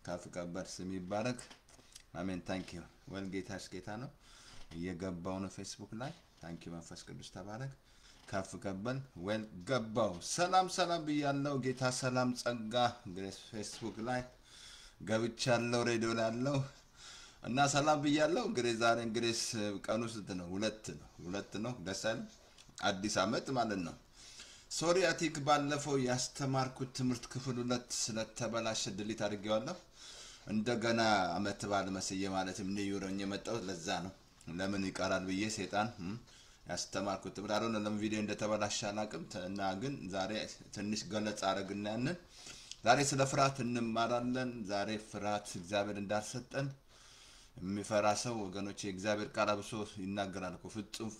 ካፍ ቀበር ስም ይባረክ አሜን ታንክ ዩ ወል ጌታስ ጌታ ነው እየገባው ነው ፌስቡክ ላይ ታንክ ዩ መንፈስ ቅዱስ ተባረክ ካፍ ቀበል ወል ገባው ሰላም ሰላም ብያለሁ ጌታ ሰላም ጸጋ ግሬስ ፌስቡክ ላይ ገብቻለሁ ሬዲዮ ላይ ያለው እና ሰላም ብያለሁ ግሬስ ዛሬ ግሬስ ቀኑ ስንት ነው ሁለት ነው ደሳል አዲስ አመት ማለት ነው ሶሪ አቲክ ባለፈው ያስተማርኩት ትምህርት ክፍል 2 ስለተበላሸ ድሊት አድርጌዋለሁ እንደገና አመት ባል መስዬ ማለትም ንዩሮኝ የመጣው ለዛ ነው ለምን ይቀራል ብዬ ሰይጣን ያስተማርኩት ትምህርት አሮን ለምን ቪዲዮ እንደተበላሸ አላቅም እና ግን ዛሬ ትንሽ ገለጻ አረግና ያንን ዛሬ ስለ ፍርሃት እንማራለን ዛሬ ፍርሃት እግዚአብሔር እንዳልሰጠን የሚፈራ ሰው ወገኖቼ እግዚአብሔር ቃል አብሶ ይናገራል እኮ ፍጹም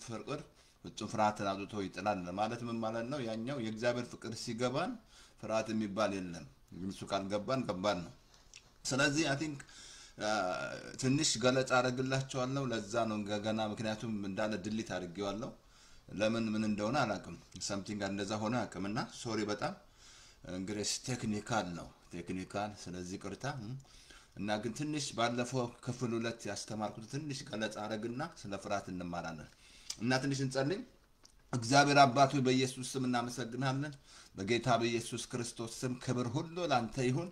ፍርሃትን አውጥቶ ይጥላል ማለት ምን ማለት ነው ያኛው የእግዚአብሔር ፍቅር ሲገባን ፍርሃት የሚባል የለም እሱ ካልገባን ከባድ ነው ስለዚህ አይ ቲንክ ትንሽ ገለጻ አረግላችኋለሁ ለዛ ነው ገገና ምክንያቱም እንዳለ ድሊት አድርጌዋለሁ ለምን ምን እንደሆነ አላቅም something እንደዛ ሆነ አቅምና ሶሪ በጣም እንግዲህ ቴክኒካል ነው ስለዚህ ቅርታ እና ግን ትንሽ ባለፈው ክፍል 2 ያስተማርኩት ትንሽ ገለጻ አረግና ስለ ፍርሃት እንማራለን እና ትንሽ እንጸልይ እግዚአብሔር አባቱ በኢየሱስ ስም እናመሰግናለን በጌታ በኢየሱስ ክርስቶስ ስም ክብር ሁሉ ላንተ ይሁን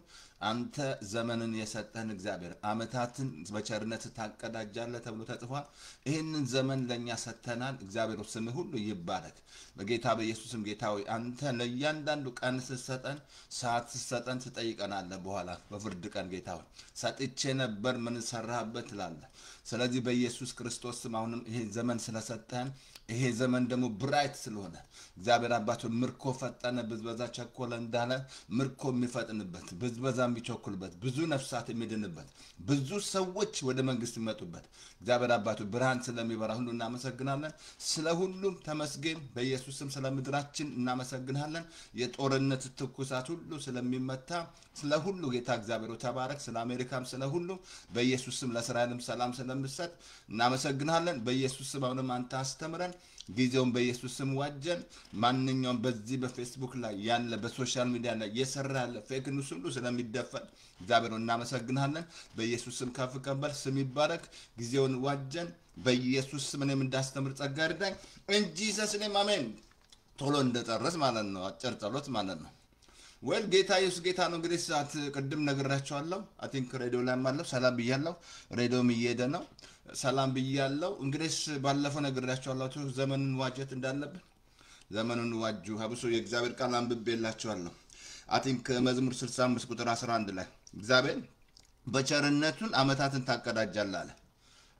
አንተ ዘመንን የሰጠን እግዚአብሔር አመታትን በቸርነት ታቀዳጃለህ ተብሎ ተጽፏል ይሄንን ዘመን ለኛ ሰተናል እግዚአብሔር ስም ሁሉ ይባረክ በጌታ በኢየሱስም ጌታ ሆይ አንተ ለእያንዳንዱ ቀን ስትሰጠን ሰዓት ስትሰጠን ትጠይቀናለህ በኋላ በፍርድ ቀን ጌታ ሆይ ሰጥቼ ነበር ምን ሰራህበት ትላለህ ስለዚህ በኢየሱስ ክርስቶስ ስም አሁንም ይሄ ዘመን ስለሰጠን ይሄ ዘመን ደግሞ ብራይት ስለሆነ እግዚአብሔር አባቱ ምርኮ ፈጠነ ብዝበዛ ቸኮለ እንዳለ ምርኮ የሚፈጥንበት ብዝበዛ የሚቸኩልበት ብዙ ነፍሳት የሚድንበት ብዙ ሰዎች ወደ መንግስት ይመጡበት እግዚአብሔር አባቱ ብርሃን ስለሚበራ ሁሉ እናመሰግናለን ስለ ሁሉም ተመስገን በኢየሱስ ስም ስለ ምድራችን እናመሰግናለን የጦርነት ትኩሳት ሁሉ ስለሚመታ ስለ ሁሉ ጌታ እግዚአብሔር ተባረክ ስለ አሜሪካም ስለ ሁሉ በኢየሱስ ስም ለእስራኤልም ሰላም ስለምሰጥ እናመሰግናለን በኢየሱስ ስም አሁንም አንተ አስተምረን ጊዜውን በኢየሱስ ስም ዋጀን ማንኛውም በዚህ በፌስቡክ ላይ ያለ በሶሻል ሚዲያ ላይ የሰራለ ፌክ ኒውስ ሁሉ ስለሚደፈን እግዚአብሔር እናመሰግናለን በኢየሱስ ስም ከፍ ቀበል ስም ይባረክ ጊዜውን ዋጀን በኢየሱስ ስም እኔም እንዳስተምር ጸጋ ይርዳኝ እንጂ ሰስኔም አሜን ቶሎ እንደጨረስ ማለት ነው አጭር ጸሎት ማለት ነው ወል ጌታ ኢየሱስ ጌታ ነው እንግዲህ ሰዓት ቅድም ነግራችኋለሁ አይ ቲንክ ሬዲዮ ላይ ማለት ሰላም ብያለሁ ሬዲዮም እየሄደ ነው ሰላም ብያለሁ እንግዲህ ባለፈው ነግራችኋለሁ ዘመንን ዋጀት እንዳለብን ዘመኑን ዋጁ ሀብሶ የእግዚአብሔር ቃል አንብቤላችኋለሁ አይ ቲንክ መዝሙር 65 ቁጥር 11 ላይ እግዚአብሔር በቸርነቱን አመታትን ታቀዳጃለህ አለ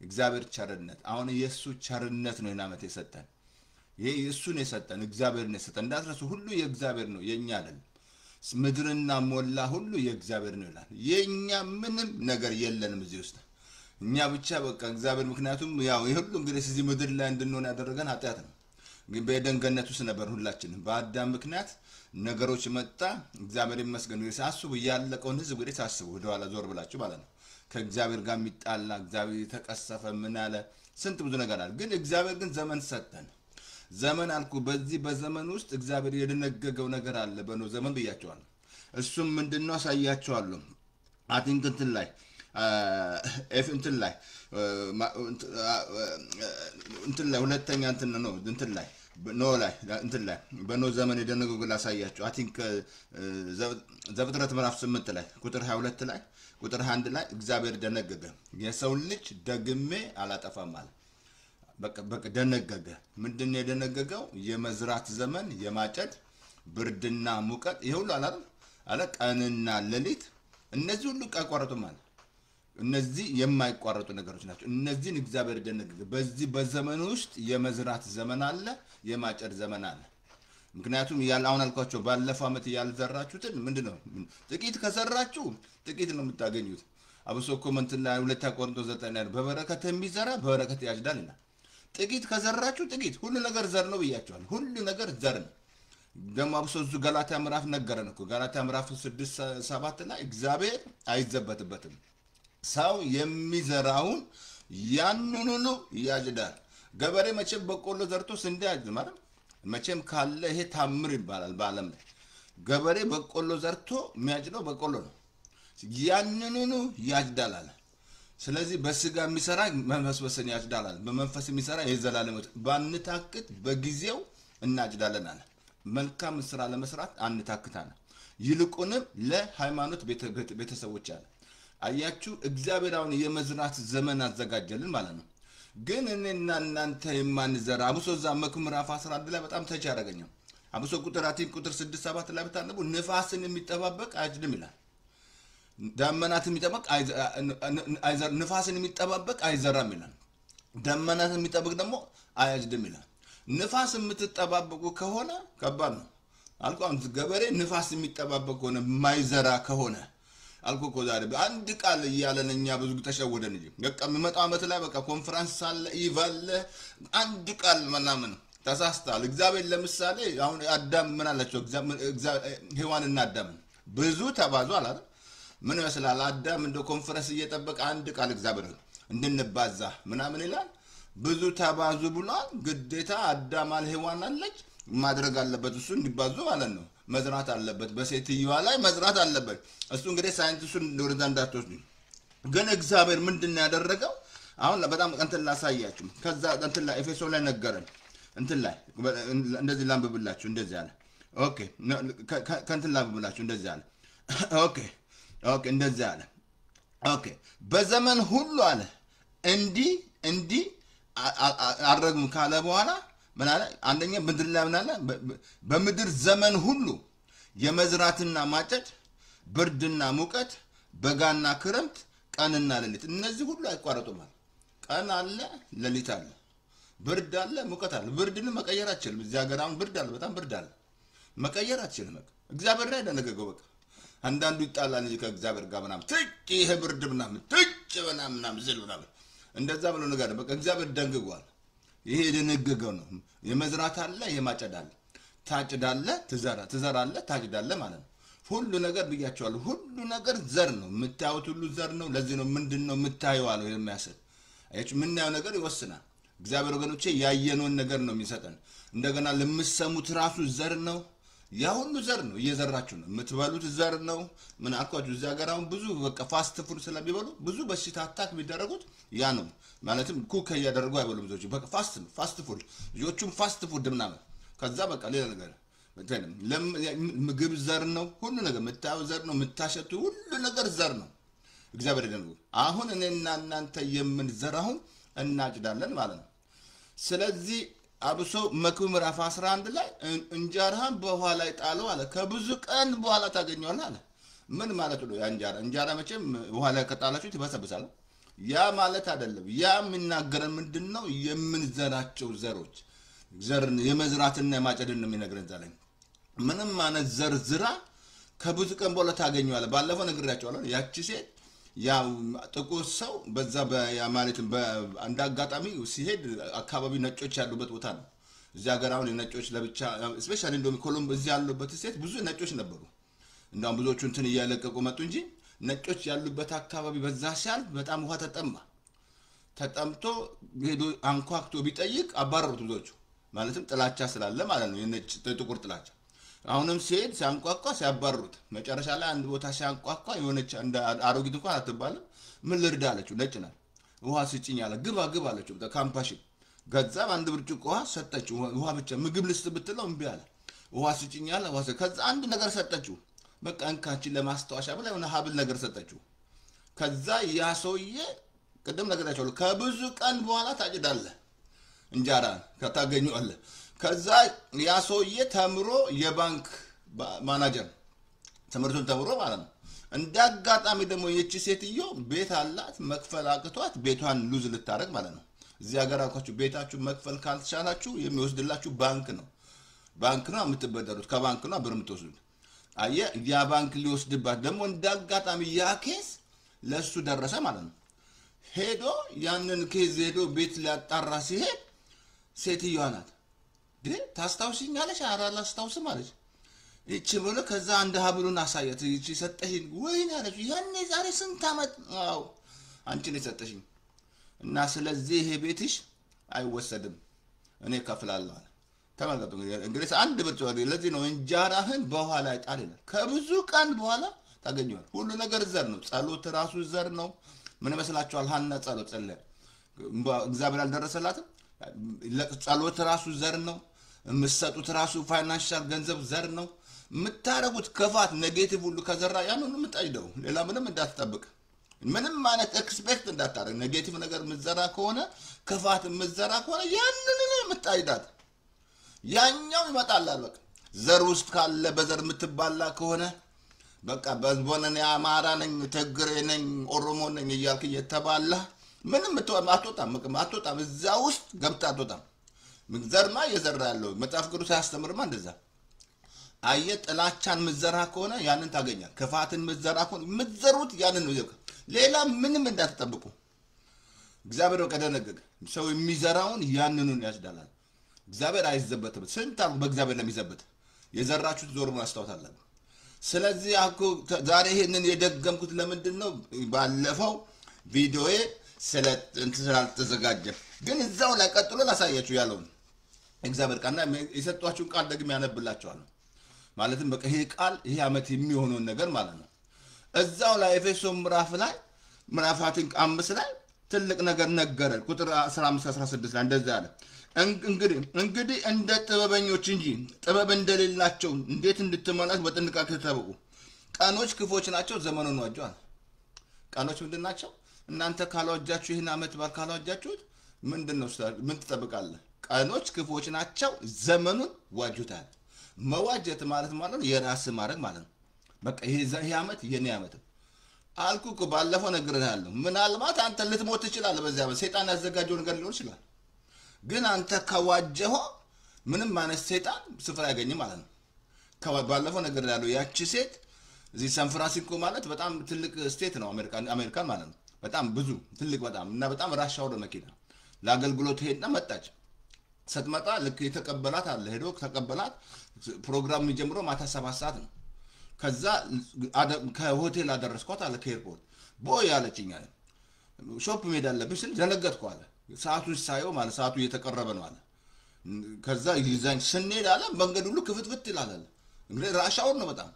እግዚአብሔር ቸርነት አሁን ኢየሱስ ቸርነት ነው እናመት የሰጠን ይሄ ኢየሱስ ነው የሰጠን እግዚአብሔር ነው የሰጠን እንዳትረሱ ሁሉ የእግዚአብሔር ነው የኛ አይደለም ምድርና ሞላ ሁሉ የእግዚአብሔር ነው ይላል የኛ ምንም ነገር የለንም እዚህ ውስጥ እኛ ብቻ በቃ እግዚአብሔር ምክንያቱም ያው ይሁሉ እንግዲህ እዚህ ምድር ላይ እንድንሆን ያደረገን ኃጢአት ነው ግን በኤደን ገነት ውስጥ ነበር ሁላችን በአዳም ምክንያት ነገሮች መጣ እግዚአብሔር ይመስገን ይሳስቡ ያለቀውን ህዝብ እንግዲህ ታስቡ ወደኋላ ዞር ብላችሁ ማለት ነው ከእግዚአብሔር ጋር የሚጣላ እግዚአብሔር ተቀሰፈ ምን አለ ስንት ብዙ ነገር አለ ግን እግዚአብሔር ግን ዘመን ሰጠን ዘመን አልኩ በዚህ በዘመን ውስጥ እግዚአብሔር የደነገገው ነገር አለ በኖ ዘመን ብያቸዋለሁ እሱም ምንድነው አሳያቸዋለሁ አቲንክ እንትን ላይ እንትን ላይ ሁለተኛ እንትን ነው እንትን ላይ ኖ ላይ እንትን ላይ በኖ ዘመን የደነገገው ላሳያችሁ አቲንክ ዘፍጥረት ምዕራፍ 8 ላይ ቁጥር 22 ላይ ቁጥር 1 ላይ እግዚአብሔር ደነገገ የሰው ልጅ ደግሜ አላጠፋም ማለት በቃ ደነገገ ምንድነው የደነገገው የመዝራት ዘመን የማጨድ ብርድና ሙቀት ይሁሉ አለ ቀንና ሌሊት እነዚህ ሁሉ ቀቋረጡ ማለት እነዚህ የማይቋረጡ ነገሮች ናቸው እነዚህን እግዚአብሔር ደነገገ በዚህ በዘመን ውስጥ የመዝራት ዘመን አለ የማጨድ ዘመን አለ ምክንያቱም ያላውን አልኳቸው ባለፈው አመት ያልዘራችሁትን ምንድነው ጥቂት ከሰራችሁ ጥቂት ነው የምታገኙት አብሶ ኮመንት ላይ 2 ቆሮንቶስ 9 ላይ በበረከት የሚዘራ በበረከት ያጭዳልና ጥቂት ከዘራችሁ ጥቂት ሁሉ ነገር ዘር ነው ብያችኋል ሁሉ ነገር ዘር ነው ደሞ አብሶ ገላትያ ምዕራፍ ነገረን እኮ ገላትያ ምዕራፍ 6:7 ላይ እግዚአብሔር አይዘበትበትም ሰው የሚዘራውን ያንኑ ነው ያጭዳል ገበሬ መቼም በቆሎ ዘርቶ ስንዴ ያጭድ ማለት መቼም ካለ ይሄ ታምር ይባላል በአለም ላይ ገበሬ በቆሎ ዘርቶ የሚያጭደው በቆሎ ነው ያንኑኑ ያጅዳላል ስለዚህ በስጋ የሚሰራ መንፈስን ያጅዳላል በመንፈስ የሚሰራ የዘላለም ባንታክት በጊዜው እናጅዳለናል መልካም ስራ ለመስራት አንታክታና ይልቁንም ለሃይማኖት ቤተሰቦች አለ አያችሁ እግዚአብሔራውን የመዝራት ዘመን አዘጋጀልን ማለት ነው ግን እኔና እናንተ የማንዘራ አብሶዛ መክምራፍ 11 ላይ በጣም ተቻ ያደረገኛው አብሶ ቁጥር 6 7 ላይ በታነቡ ንፋስን የሚጠባበቅ አያጅድም ይላል ደመናት የሚጠባበቅ ንፋስን የሚጠባበቅ አይዘራም ይላል ደመናት የሚጠባበቅ ደግሞ አያጅድም ይላል ንፋስ የምትጠባበቁ ከሆነ ከባድ ነው አልቆም ገበሬ ንፋስ የሚጠባበቅ ሆነ ማይዘራ ከሆነ አልቆ ዛሬ አንድ ቃል ይያለንኛ ብዙ ተሸወደን እንጂ በቃ የሚመጣው አመት ላይ በቃ ኮንፈረንስ አለ ኢቫለ አንድ ቃል ምናምን ተሳስታል እግዚአብሔር ለምሳሌ አሁን አዳም ምን አላቸው ሔዋንና አዳም ብዙ ተባዙ አላለ ምን ይመስላል አዳም እንደ ኮንፈረንስ እየጠበቀ አንድ ቃል እግዚአብሔር እንድንባዛ ምናምን ይላል ብዙ ተባዙ ብሏል ግዴታ አዳም አለ ሔዋን አለች ማድረግ አለበት እሱ እንዲባዙ ማለት ነው መዝራት አለበት በሴትየዋ ላይ መዝራት አለበት እሱ እንግዲህ ሳይንቲስቱን ወደዛ እንዳትወስዱ ግን እግዚአብሔር ምንድነው ያደረገው አሁን በጣም እንትን ላሳያችሁ ከዛ እንትን ላይ ኤፌሶን ላይ ነገረን እንትን ላይ እንደዚህ ላንብብላችሁ እንደዚህ አለ ኦኬ ከእንትን ላንብብላችሁ እንደዚህ አለ ኦኬ እንደዚህ አለ ኦኬ በዘመን ሁሉ አለ እንዲ አረግም ካለ በኋላ ምን አለ አንደኛ ምድር ላይ ምን አለ በምድር ዘመን ሁሉ የመዝራትና ማጨድ ብርድና ሙቀት በጋና ክረምት ቀንና ሌሊት እነዚህ ሁሉ አይቋረጡም ቀን አለ ሌሊት አለ ብርድ አለ ሙቀት አለ ብርድን መቀየር አትችልም እዚህ ሀገር አሁን ብርድ አለ በጣም ብርድ አለ መቀየር አትችልም እግዚአብሔር ላይ ደነገገው በቃ አንዳንዱ ይጣላል እንጂ ከእግዚአብሔር ጋር ምናምን ትጭ ይሄ ብርድ ምናምን ትጭ ምናምን ዝሉና እንደዛ ብሎ ነገር በቃ እግዚአብሔር ደንግጓል ይሄ ደነገገው ነው የመዝራት አለ የማጨድ አለ ታጭዳለ ትዘራለ ታጭዳለ ማለት ነው ሁሉ ነገር ብያቸዋለሁ ሁሉ ነገር ዘር ነው የምታዩት ሁሉ ዘር ነው ለዚህ ነው ምንድነው የምታዩው አለው የሚያሰጥ አይች ምን ያው ነገር ይወስናል እግዚአብሔር ወገኖቼ ያየነውን ነገር ነው የሚሰጠን እንደገና ለምሰሙት ራሱ ዘር ነው ያ ሁሉ ዘር ነው እየዘራችሁ ነው የምትበሉት ዘር ነው ምን አልኳችሁ እዛ ጋር አሁን ብዙ በቃ ፋስት ፉድ ስለሚበሉ ብዙ በሽታ አታክ ቢደረጉት ያ ነው ማለትም ኩክ ያደረጉ አይበሉ ብዙዎች በቃ ፋስት ፉድ ልጆቹም ፋስት ፉድ ምናምን ከዛ በቃ ሌላ ነገር ምግብ ዘር ነው ሁሉ ነገር የምታዩ ዘር ነው የምታሸቱ ሁሉ ነገር ዘር ነው እግዚአብሔር ደግሞ አሁን እኔና እናንተ የምንዘራው እናጭዳለን ማለት ነው ስለዚህ አብሶ መክብብ ምዕራፍ 11 ላይ እንጀራህን በውሃ ላይ ጣለው አለ ከብዙ ቀን በኋላ ታገኘዋለህ አለ ምን ማለት ነው ያ እንጀራ መቼም ውሃ ላይ ከጣላችሁት ይበሰብሳል ያ ማለት አይደለም ያ የሚናገረን ምንድነው የምንዘራቸው ዘሮች ዘርን የመዝራትና የማጨድን ነው የሚነግረን ዛሬ ምንም ማለት ዝራ ከብዙ ቀን በኋላ ታገኘዋለህ ባለፈው ነግሬያቸዋለሁ ያቺ ሴት ያው ጥቁር ሰው በዛ በማለትም በአንድ አጋጣሚ ሲሄድ አካባቢ ነጮች ያሉበት ቦታ ነው እዚያ ሀገራውን ነጮች ለብቻ ስፔሻሊ እንደም ኮሎምቦ እዚያ ያሉበት ሴት ብዙ ነጮች ነበሩ እንደውም ብዙዎቹ እንትን እያለቀቁ መጡ እንጂ ነጮች ያሉበት አካባቢ በዛ ሲያል በጣም ውሃ ተጠምቶ ሄዶ አንኳክቶ ቢጠይቅ አባረሩት ብዙዎቹ ማለትም ጥላቻ ስላለ ማለት ነው የነጭ ጥቁር ጥላቻ አሁንም ሲሄድ ሲያንቋቋ ሲያባሩት መጨረሻ ላይ አንድ ቦታ ሲያንቋቋ የሆነች እንደ አሮጊት እንኳን አትባልም ምን ልርዳ አለችው ነጭ ናት ውሃ ስጭኝ አለ ግባ አለችው በካምፓሽን ገዛም አንድ ብርጭቆ ውሃ ሰጠችው ውሃ ብቻ ምግብ ልስጥ ብትለው እምቢ አለ ውሃ ስጭኝ አለ ውሃ ከዛ አንድ ነገር ሰጠችው በቃ እንካችን ለማስተዋሻ ብላ የሆነ ሀብል ነገር ሰጠችው ከዛ ያ ሰውዬ ቅድም ነገራቸው ከብዙ ቀን በኋላ ታጭዳለህ እንጀራ ከታገኙአለህ ከዛ ያ ሰውዬ ተምሮ የባንክ ማናጀር ተምርቶን ተምሮ ማለት ነው እንዳጋጣሚ ደግሞ የቺ ሴትዮ ቤት አላት መክፈል አቅቷት ቤቷን ሉዝ ልታረግ ማለት ነው እዚህ ሀገር አልኳችሁ ቤታችሁ መክፈል ካልቻላችሁ የሚወስድላችሁ ባንክ ነው የምትበደሩት ከባንክ ነው ብር የምትወስዱት አየ ያ ባንክ ሊወስድባት ደግሞ እንዳጋጣሚ ያ ኬስ ለሱ ደረሰ ማለት ነው ሄዶ ያንን ኬዝ ሄዶ ቤት ሊያጣራ ሲሄድ ሴትየዋ ናት ታስታውሽኛለሽ አላስታውስም አለች እቺ ብሎ ከዛ አንድ ሀብሉን አሳየት እቺ ሰጠሽኝ ወይኔ አለች ያኔ ዛሬ ስንት አመት አው አንቺ ነሽ ሰጠሽኝ እና ስለዚህ ይሄ ቤትሽ አይወሰድም እኔ ከፍላለሁ አለ ተመልከቱ እንግዲህ አንድ ብርጭቆ ለዚህ ነው እንጀራህን በውሃ ላይ ጣል ይላል ከብዙ ቀን በኋላ ታገኘዋል። ሁሉ ነገር ዘር ነው። ጸሎት ራሱ ዘር ነው። ምን መስላችኋል? ሐና ጸሎት ጸለየ፣ እግዚአብሔር አልደረሰላትም። ጸሎት ራሱ ዘር ነው። የምትሰጡት ራሱ ፋይናንሻል ገንዘብ ዘር ነው። የምታረጉት ክፋት ኔጌቲቭ ሁሉ ከዘራ ያን ሁሉ የምታጭደው። ሌላ ምንም እንዳትጠብቅ፣ ምንም አይነት ኤክስፔክት እንዳታረግ። ኔጌቲቭ ነገር የምትዘራ ከሆነ፣ ክፋት የምትዘራ ከሆነ ያንን ነው የምታጭዳት። ያኛው ይመጣላል። በቃ ዘር ውስጥ ካለ በዘር የምትባላ ከሆነ በቃ በዝቦነን አማራ ነኝ፣ ትግሬ ነኝ፣ ኦሮሞ ነኝ እያልክ እየተባላ ምንም አትወጣም። እዛ ውስጥ ገብታ አትወጣም። ዘርማ እየዘራ ያለው መጽሐፍ ቅዱስ አያስተምርማ እንደዛ። አየህ፣ ጥላቻን ምዘራ ከሆነ ያንን ታገኛል። ክፋትን ምዘራ ከሆነ ምዘሩት ያንን ነው። ሌላ ምንም እንዳትጠብቁ። እግዚአብሔር ከደነገገ ሰው የሚዘራውን ያንኑን ያጭዳላል። እግዚአብሔር አይዘበትም። ስንት አሉ በእግዚአብሔር ለሚዘበት የዘራችሁት ዞር ማስታወታላችሁ። ስለዚህ ዛሬ ይሄንን የደገምኩት ለምንድን ነው? ባለፈው ቪዲዮዬ ስላልተዘጋጀ ግን እዛው ላይ ቀጥሎ ላሳያችሁ ያለውን እግዚአብሔር ቃልና የሰጧችሁን ቃል ደግሜ ያነብላችኋለሁ። ማለትም በቃ ይሄ ቃል ይሄ ዓመት የሚሆነውን ነገር ማለት ነው። እዛው ላይ ኤፌሶን ምዕራፋትን 5 ላይ ትልቅ ነገር ነገረን። ቁጥር 15 16 ላይ እንደዛ አለ። እንግዲህ እንደ ጥበበኞች እንጂ ጥበብ እንደሌላቸው እንዴት እንድትመላለሱ በጥንቃቄ ተጠብቁ። ቀኖች ክፎች ናቸው፣ ዘመኑን ዋጁአል። ቀኖች ምንድን ናቸው? እናንተ ካልዋጃችሁ ይህን ዓመት ባል ካልዋጃችሁት ምንድነው? ምን ትጠብቃለህ? ቀኖች ክፎች ናቸው፣ ዘመኑን ዋጁታል። መዋጀት ማለት ነው የራስ ማድረግ ማለት ነው። በቃ ይሄ ዓመት የኔ ዓመት አልኩ እኮ ባለፈው ነግሬሃለሁ። ምናልባት አንተ ልትሞት ትችላለህ። በዚያ ዓመት ሰይጣን ያዘጋጀው ነገር ሊሆን ይችላል። ግን አንተ ከዋጀኸው ምንም ማለት ሰይጣን ስፍራ ያገኝ ማለት ነው። ባለፈው ነግሬሃለሁ። ያቺ ሴት እዚህ ሳን ፍራንሲስኮ ማለት በጣም ትልቅ ስቴት ነው፣ አሜሪካን ማለት ነው። በጣም ብዙ ትልቅ በጣም እና በጣም ራሻው ነው መኪና ለአገልግሎት ሄድና መጣች። ስትመጣ ልክ የተቀበላት አለ ሄዶ ተቀበላት። ፕሮግራም የሚጀምረው ማታ 7 ሰዓት ነው። ከዛ ከሆቴል አደረስኳት አለ ከኤርፖርት ቦይ ያለችኝ አለ። ሾፕ መሄድ አለብኝ ስል ደነገጥኩ አለ። ሰዓቱን ሳየው ማለት ሰዓቱ እየተቀረበ ነው አለ። ከዛ ይዛኝ ስንሄድ አለ መንገድ ሁሉ ክፍትፍት ይላል አለ። እንግዲህ ራሻውን ነው በጣም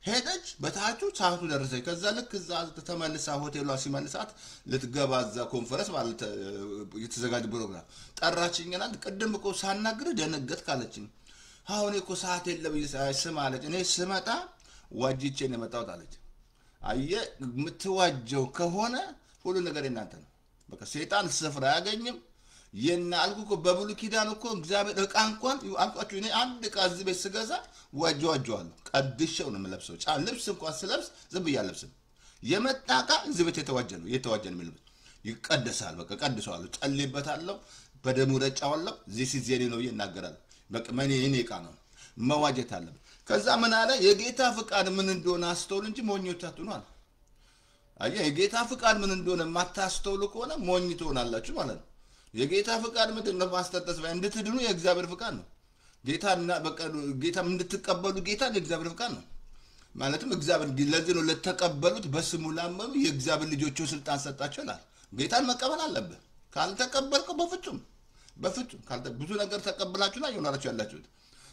ሄደች። በታቹ ሰዓቱ ደረሰች። ከዛ ልክ እዛ ተመልሳ ሆቴሏ ሲመልሳት ልትገባ እዛ ኮንፈረንስ ማለት የተዘጋጀ ፕሮግራም ጠራችኝና ቅድም እኮ ሳናግር ደነገጥክ አለችኝ። አሁን እኮ ሰዓት የለም ስም አለች። እኔ ስመጣ ዋጅቼ ነው የመጣሁት አለች። አየህ፣ የምትዋጀው ከሆነ ሁሉ ነገር የናንተ ነው። በቃ ሰይጣን ስፍራ አያገኝም። የናልኩ እኮ በብሉይ ኪዳን እኮ እግዚአብሔር ዕቃ እንኳን አልኳችሁ። እኔ አንድ ዕቃ እዚህ ቤት ስገዛ ዋጀዋለሁ፣ ቀድሼው ነው የምለብሰው። ልብስ እንኳን ስለብስ ዝም ብዬ አልለብስም። የመጣ ዕቃ እዚህ ቤት የተዋጀ ነው የሚልብስ ይቀደሳል። በቃ ቀድሰዋለሁ፣ ጸልይበታለሁ፣ በደሙ ረጫዋለሁ። ዚስ ኢዝ የኔ ነው ይናገራል። በቃ የኔ ዕቃ ነው፣ መዋጀት አለበት። ከዛ ምን አለ? የጌታ ፍቃድ ምን እንደሆነ አስተውሉ እንጂ ሞኞች አትሁኑ አለ። አየህ፣ የጌታ ፍቃድ ምን እንደሆነ የማታስተውሉ ከሆነ ሞኝ ትሆናላችሁ ማለት ነው። የጌታ ፍቃድ ምንድን ነው? ማስተጠስ ባይ እንድትድኑ የእግዚአብሔር ፍቃድ ነው። ጌታና ጌታ እንድትቀበሉ ጌታ የእግዚአብሔር ፍቃድ ነው። ማለትም እግዚአብሔር ለዚህ ነው ለተቀበሉት በስሙ ላመኑ የእግዚአብሔር ልጆቹ ስልጣን ሰጣቸው ይላል። ጌታን መቀበል አለብህ። ካልተቀበልከው በፍጹም ብዙ ነገር ተቀብላችሁና ይሆናላችሁ ያላችሁት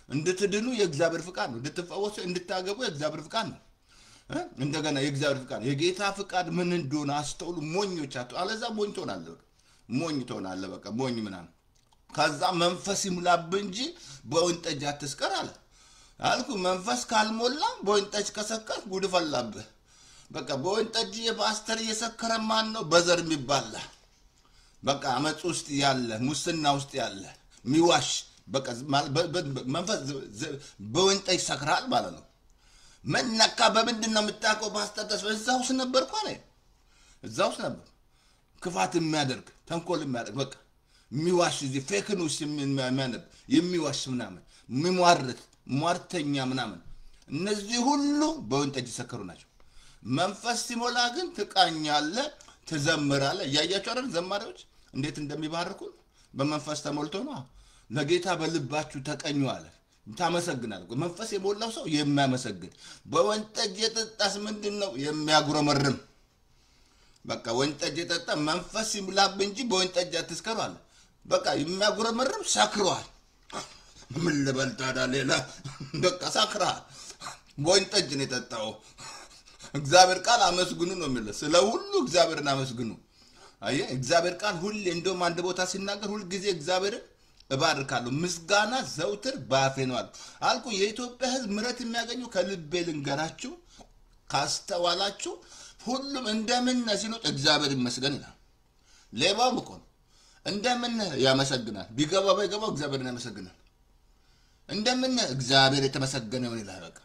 እንድትድኑ የእግዚአብሔር ፍቃድ ነው። እንድትፈወሱ እንድታገቡ የእግዚአብሔር ፍቃድ ነው። እንደገና የእግዚአብሔር ፍቃድ የጌታ ፍቃድ ምን እንደሆነ አስተውሉ። ሞኞች አለዛ ሞኝ ትሆናለህ። በቃ ሞኝ ምናምን። ከዛ መንፈስ ይሙላብህ እንጂ በወይን ጠጅ አትስከር አለ። አልኩ መንፈስ ካልሞላ በወይን ጠጅ ከሰከር ጉድ ፈላብህ። በቃ በወይን ጠጅ የፓስተር እየሰከረ ማን ነው? በዘር የሚባላ በቃ አመጽ ውስጥ ያለ ሙስና ውስጥ ያለ ሚዋሽ በቃ መንፈስ በወይን ጠጅ ሰክራል ማለት ነው። መነካ በምንድን ነው የምታውቀው? ፓስተር ተስፋ እዛው ነበርኩ አለ። እዛው ነበር። ክፋት የሚያደርግ ተንኮል የሚያደርግ በቃ የሚዋሽ እዚህ ፌክ ኒውስ የሚያነብ የሚዋሽ ምናምን ሟርተኛ ምናምን እነዚህ ሁሉ በወይን ጠጅ ሰከሩ ናቸው። መንፈስ ሲሞላ ግን ትቃኛለህ፣ ትዘምራለህ። እያያችሁ አይደል ዘማሪዎች እንዴት እንደሚባርኩ በመንፈስ ተሞልቶ ነው። ለጌታ በልባችሁ ተቀኙ አለ። ታመሰግናለህ። መንፈስ የሞላው ሰው የሚያመሰግን። በወይን ጠጅ የጠጣስ ምንድነው? የሚያጉረመርም። በቃ ወይን ጠጅ የጠጣ መንፈስ ይሙላብ እንጂ በወይን ጠጅ አትስከሩ አለ። በቃ የሚያጉረመርም ሰክሯል። ምን ልበል ታዲያ ሌላ? በቃ ሰክሯል። ወይን ጠጅ ነው የጠጣው። እግዚአብሔር ቃል አመስግኑ ነው የሚለው። ስለ ሁሉ እግዚአብሔርን አመስግኑ። አየ እግዚአብሔር ቃል ሁሌ እንደውም አንድ ቦታ ሲናገር ሁሉ ጊዜ እግዚአብሔርን እባርካለሁ ምስጋና ዘውትር ባፌ ነው አልኩ። የኢትዮጵያ ሕዝብ ምሕረት የሚያገኘው ከልቤ ልንገራችሁ ካስተዋላችሁ ሁሉም እንደምን ሲሉት እግዚአብሔር ይመስገን ይላል። ሌባውም እኮ እንደምን ያመሰግናል። ቢገባ ባይገባው እግዚአብሔርን ያመሰግናል። እንደምን እግዚአብሔር የተመሰገነ ይሁን ይላል። በቃ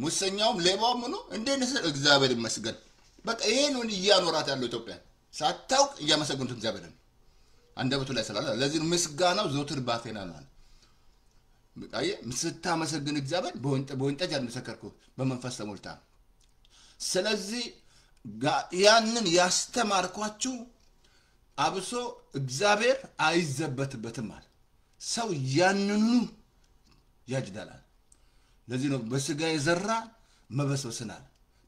ሙሰኛውም ሌባውም ነው እንደነሰ እግዚአብሔር ይመስገን። በቃ ይሄን ነው እያኖራት ያለው ኢትዮጵያ ሳታውቅ እያመሰገኑት እግዚአብሔርን አንደበቱ ላይ ስላለ ለዚህ ምስጋናው ዘውትር ባፌ ነው ማለት አየ ምስታመሰግን እግዚአብሔር በወንጠጅ አልመሰከርኩ በመንፈስ ተሞልታ። ስለዚህ ያንን ያስተማርኳችሁ አብሶ እግዚአብሔር አይዘበትበትም ማለት ሰው ያንኑ ያጅዳል። ለዚህ ነው በስጋ የዘራ መበስበስናል።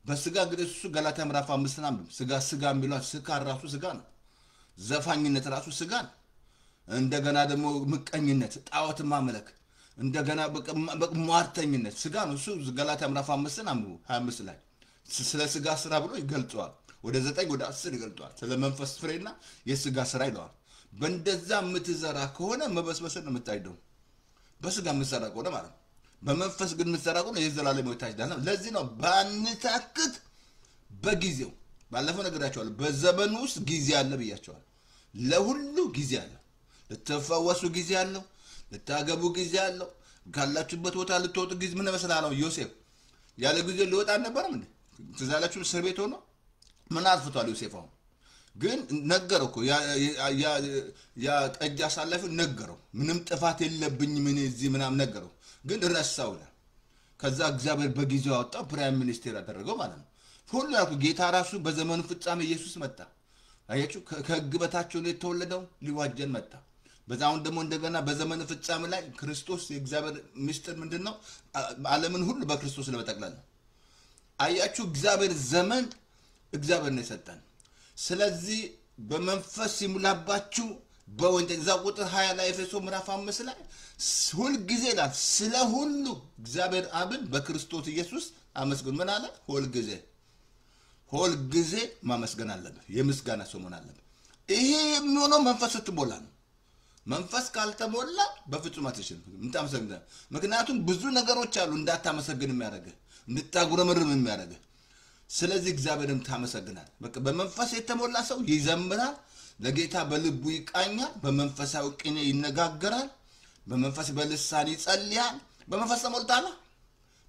በስጋ እንግዲህ እሱ ገላትያ ምዕራፍ 5 ነው። ስጋ የሚለው ስካር ራሱ ስጋ ነው። ዘፋኝነት ራሱ ስጋ ነው። እንደገና ደግሞ ምቀኝነት፣ ጣዖት ማምለክ፣ እንደገና ሟርተኝነት ስጋ ነው። እሱ ገላትያ ምዕራፍ 5 ነው 25 ላይ ስለ ስጋ ስራ ብሎ ይገልጸዋል። ወደ 9 ወደ 10 ይገልጸዋል። ስለ መንፈስ ፍሬና የስጋ ስራ ይለዋል። በእንደዛ የምትዘራ ከሆነ መበስበስን ነው የምታይደው። በስጋ የምትዘራ ከሆነ ማለት ነው። በመንፈስ ግን የምትዘራ ከሆነ የዘላለም ሕይወት ታጭዳለህ። ለዚህ ነው ባንታክት በጊዜው ባለፈው ነግራቸዋለሁ። በዘመኑ ውስጥ ጊዜ አለ ብያቸዋለሁ። ለሁሉ ጊዜ አለ። ልትፈወሱ ጊዜ አለው። ልታገቡ ጊዜ አለው። ካላችሁበት ቦታ ልትወጡ ጊዜ ምን መስላለው? ዮሴፍ ያለ ጊዜ ሊወጣ አልነበረም እንዴ? ትዛላችሁ እስር ቤት ሆኖ ምን አልፍቷል ዮሴፍ? አሁን ግን ነገረው እኮ ያ ጠጅ አሳላፊው ነገረው። ምንም ጥፋት የለብኝ ምን እዚህ ምናም ነገረው። ግን ረሳው። ከዛ እግዚአብሔር በጊዜው አወጣው ፕራይም ሚኒስቴር አደረገው ማለት ነው። ሁሉ ያልኩ ጌታ ራሱ በዘመኑ ፍጻሜ ኢየሱስ መጣ። አያችሁ ከሕግ በታች ሆኖ የተወለደው ሊዋጀን መጣ። በዛውን ደግሞ እንደገና በዘመኑ ፍጻሜ ላይ ክርስቶስ የእግዚአብሔር ምስጢር ምንድነው? ዓለምን ሁሉ በክርስቶስ ለመጠቅለል ነው። አያችሁ እግዚአብሔር ዘመን እግዚአብሔር ነው የሰጠን። ስለዚህ በመንፈስ ይሙላባችሁ በወንጌል እዛ ቁጥር 20 ላይ ኤፌሶ ምዕራፍ 5 ላይ ሁል ጊዜ ይላል ስለ ሁሉ እግዚአብሔር አብን በክርስቶስ ኢየሱስ አመስግኑ። ምን አለ? ሁል ጊዜ ማመስገን አለብህ። የምስጋና ሰው መሆን አለብህ። ይሄ የሚሆነው መንፈስ ስትሞላ ነው። መንፈስ ካልተሞላ በፍጹም አትችልም እንታመሰግን። ምክንያቱም ብዙ ነገሮች አሉ እንዳታመሰግን የሚያደርግህ እንድታጉረመርም የሚያደርግህ። ስለዚህ እግዚአብሔርን ታመሰግናል። በቃ በመንፈስ የተሞላ ሰው ይዘምራል፣ ለጌታ በልቡ ይቃኛል፣ በመንፈሳዊ ቅኔ ይነጋገራል፣ በመንፈስ በልሳን ይጸልያል። በመንፈስ ተሞልታል።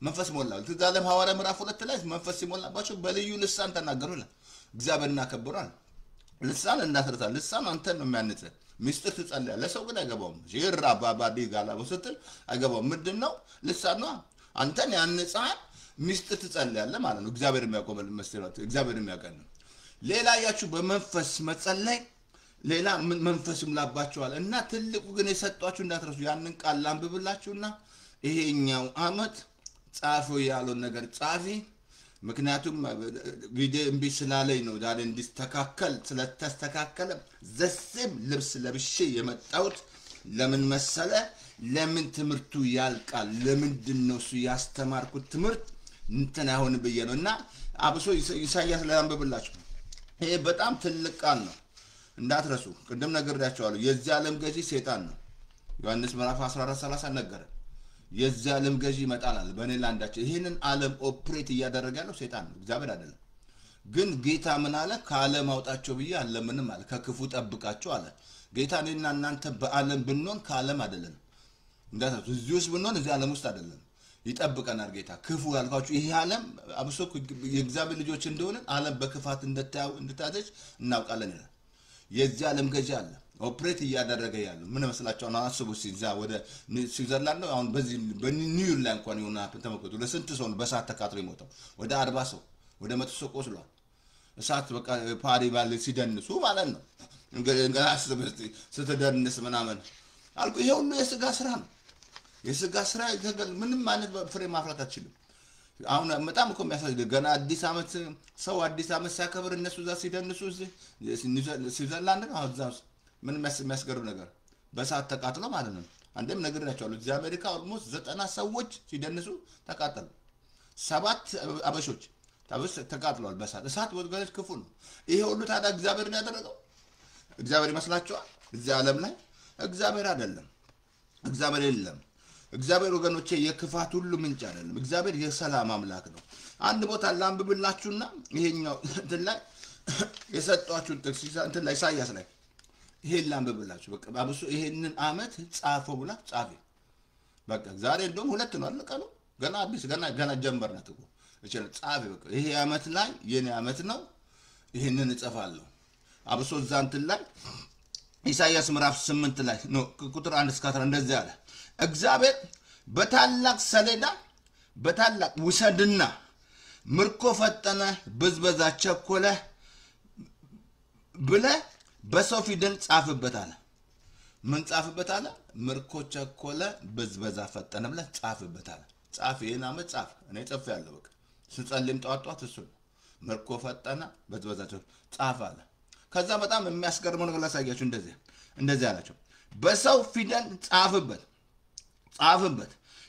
መንፈስ ሞላው። ትዛለም ሐዋርያ ምዕራፍ 2 ላይ መንፈስ ሲሞላባቸው በልዩ ልሳን ተናገሩ ይላል። እግዚአብሔርን አከብሯል። ልሳን እንዳትረሳ። ልሳን አንተን ነው የሚያንጽ። ሚስጥር ትጸልያለህ፣ ለሰው ግን አይገባውም። ጂራ ባባዲ ጋላቦ ስትል አይገባውም። ምንድነው? ልሳን ነው አንተን ያንጻል። ሚስጥር ትጸልያለህ ማለት ነው። እግዚአብሔር የሚያቆመል መስጠት እግዚአብሔር የሚያቀን ነው። ሌላ ያችሁ በመንፈስ መጸለይ ሌላ መንፈስ ይምላባችኋል። እና ትልቁ ግን የሰጧችሁ እንዳትረሱ ያንን ቃል ላንብብላችሁና ይሄኛው አመት ጻፉ ያለው ነገር ጻፊ። ምክንያቱም ቪዲዮ እምቢ ስላለኝ ነው ዛሬ እንዲስተካከል ስለተስተካከለ ዘስም ልብስ ለብሼ የመጣሁት። ለምን መሰለ? ለምን ትምህርቱ ያልቃል። ለምንድነው እሱ ያስተማርኩት ትምህርት እንትን አይሆን ብዬ ነው። እና አብሶ ኢሳይያስ ላይ አንብብላችሁ። ይሄ በጣም ትልቅ ቃል ነው እንዳትረሱ። ቅድም ነግሬያችኋለሁ። የዚህ ዓለም ገዢ ሰይጣን ነው። ዮሐንስ ምዕራፍ 14:30 ነገረ። የዚህ ዓለም ገዢ ይመጣል በእኔ ላንዳቸው። ይሄንን ዓለም ኦፕሬት እያደረገ ያለው ሰይጣን ነው፣ እግዚአብሔር አይደለም። ግን ጌታ ምን አለ? ከዓለም አውጣቸው ብዬ አለምንም አለ፣ ከክፉ ጠብቃቸው አለ ጌታ። እኔና እናንተ በዓለም ብንሆን ከዓለም አይደለም። እንዳትረሱ። እዚህ ውስጥ ብንሆን እዚህ ዓለም ውስጥ አይደለም። ይጠብቀናል ጌታ። ክፉ ያልኳችሁ ይሄ ዓለም አብሶ የእግዚአብሔር ልጆች እንደሆነ ዓለም በክፋት እንድታዘች እናውቃለን ይላል። የዚህ ዓለም ገዢ አለ ኦፕሬት እያደረገ ያለው ምን መስላችሁ? አሁን አስቡ ሲዛ ወደ ስዊዘርላንድ ነው። አሁን በዚህ በኒውዮርክ ላይ እንኳን የሆነ ተመልከቱ። ለስንት ሰው ነው በእሳት ተቃጥሎ የሞተው? ወደ 40 ሰው ወደ 100 ሰው ቆስሏል። እሳት በቃ ፓሪ ባለ ሲደንሱ ማለት ነው። እንግዲህ ስትደንስ ምናምን አልኩ። ይሄ ሁሉ የስጋ ስራ ነው። የስጋ ስራ ምንም ማለት ፍሬ ማፍራት አትችልም። አሁን በጣም እኮ የሚያሳዝን ገና አዲስ ዓመት ሰው አዲስ ዓመት ሲያከብር እነሱ እዛ ሲደንሱ ስዊዘርላንድ ነው። እዛ ምን የሚያስገርም ነገር በእሳት ተቃጥሎ ማለት ነው። አንዴም ነግሬያቸዋለሁ። እዚህ አሜሪካ ኦልሞስት 90 ሰዎች ሲደንሱ ተቃጠሉ። 7 አበሾች ታብስ ተቃጥሏል በእሳት እሳት ወገኖች ክፉ ነው ይሄ ሁሉ ታዲያ እግዚአብሔር ነው ያደረገው እግዚአብሔር ይመስላችኋል እዚህ ዓለም ላይ እግዚአብሔር አይደለም እግዚአብሔር የለም እግዚአብሔር ወገኖቼ የክፋት ሁሉ ምንጭ አይደለም እግዚአብሔር የሰላም አምላክ ነው አንድ ቦታ ላንብብላችሁና ይሄኛው እንትን ላይ የሰጧችሁን ጥቅስ እንትን ላይ ኢሳይያስ ላይ ይሄን ላንብብላችሁ በቃ አብሶ ይሄንን አመት ጻፈው ብላ ጻፈ በቃ ዛሬ እንደውም ሁለት ነው አለቀ ነው ገና አዲስ ገና ጀምበርናት እኮ እቺ ጻፈ በቃ ይሄ አመት ላይ የኔ አመት ነው ይሄንን እጽፋለሁ አብሶ ዛንት ላይ ኢሳይያስ ምዕራፍ 8 ላይ ነው ቁጥር 1 እስከ 11 እንደዚህ አለ እግዚአብሔር በታላቅ ሰሌዳ በታላቅ ውሰድና ምርኮ ፈጠነ ብዝበዛ ቸኮለ ብለ በሰው ፊደል ጻፍበት አለ ምን ጻፍበት አለ ምርኮ ቸኮለ ብዝበዛ ፈጠነ ብለ ጻፍበት አለ ጻፍ ይሄን አመት ጻፍ እኔ ጽፍ ያለው በቃ ስጸልም ጧጧት እሱ ምርኮ ፈጠነ ብዝበዛ ጻፍ አለ ከዛ በጣም የሚያስገርመው ነገር ላሳያችሁ እንደዚህ አላቸው በሰው ፊደል ጻፍበት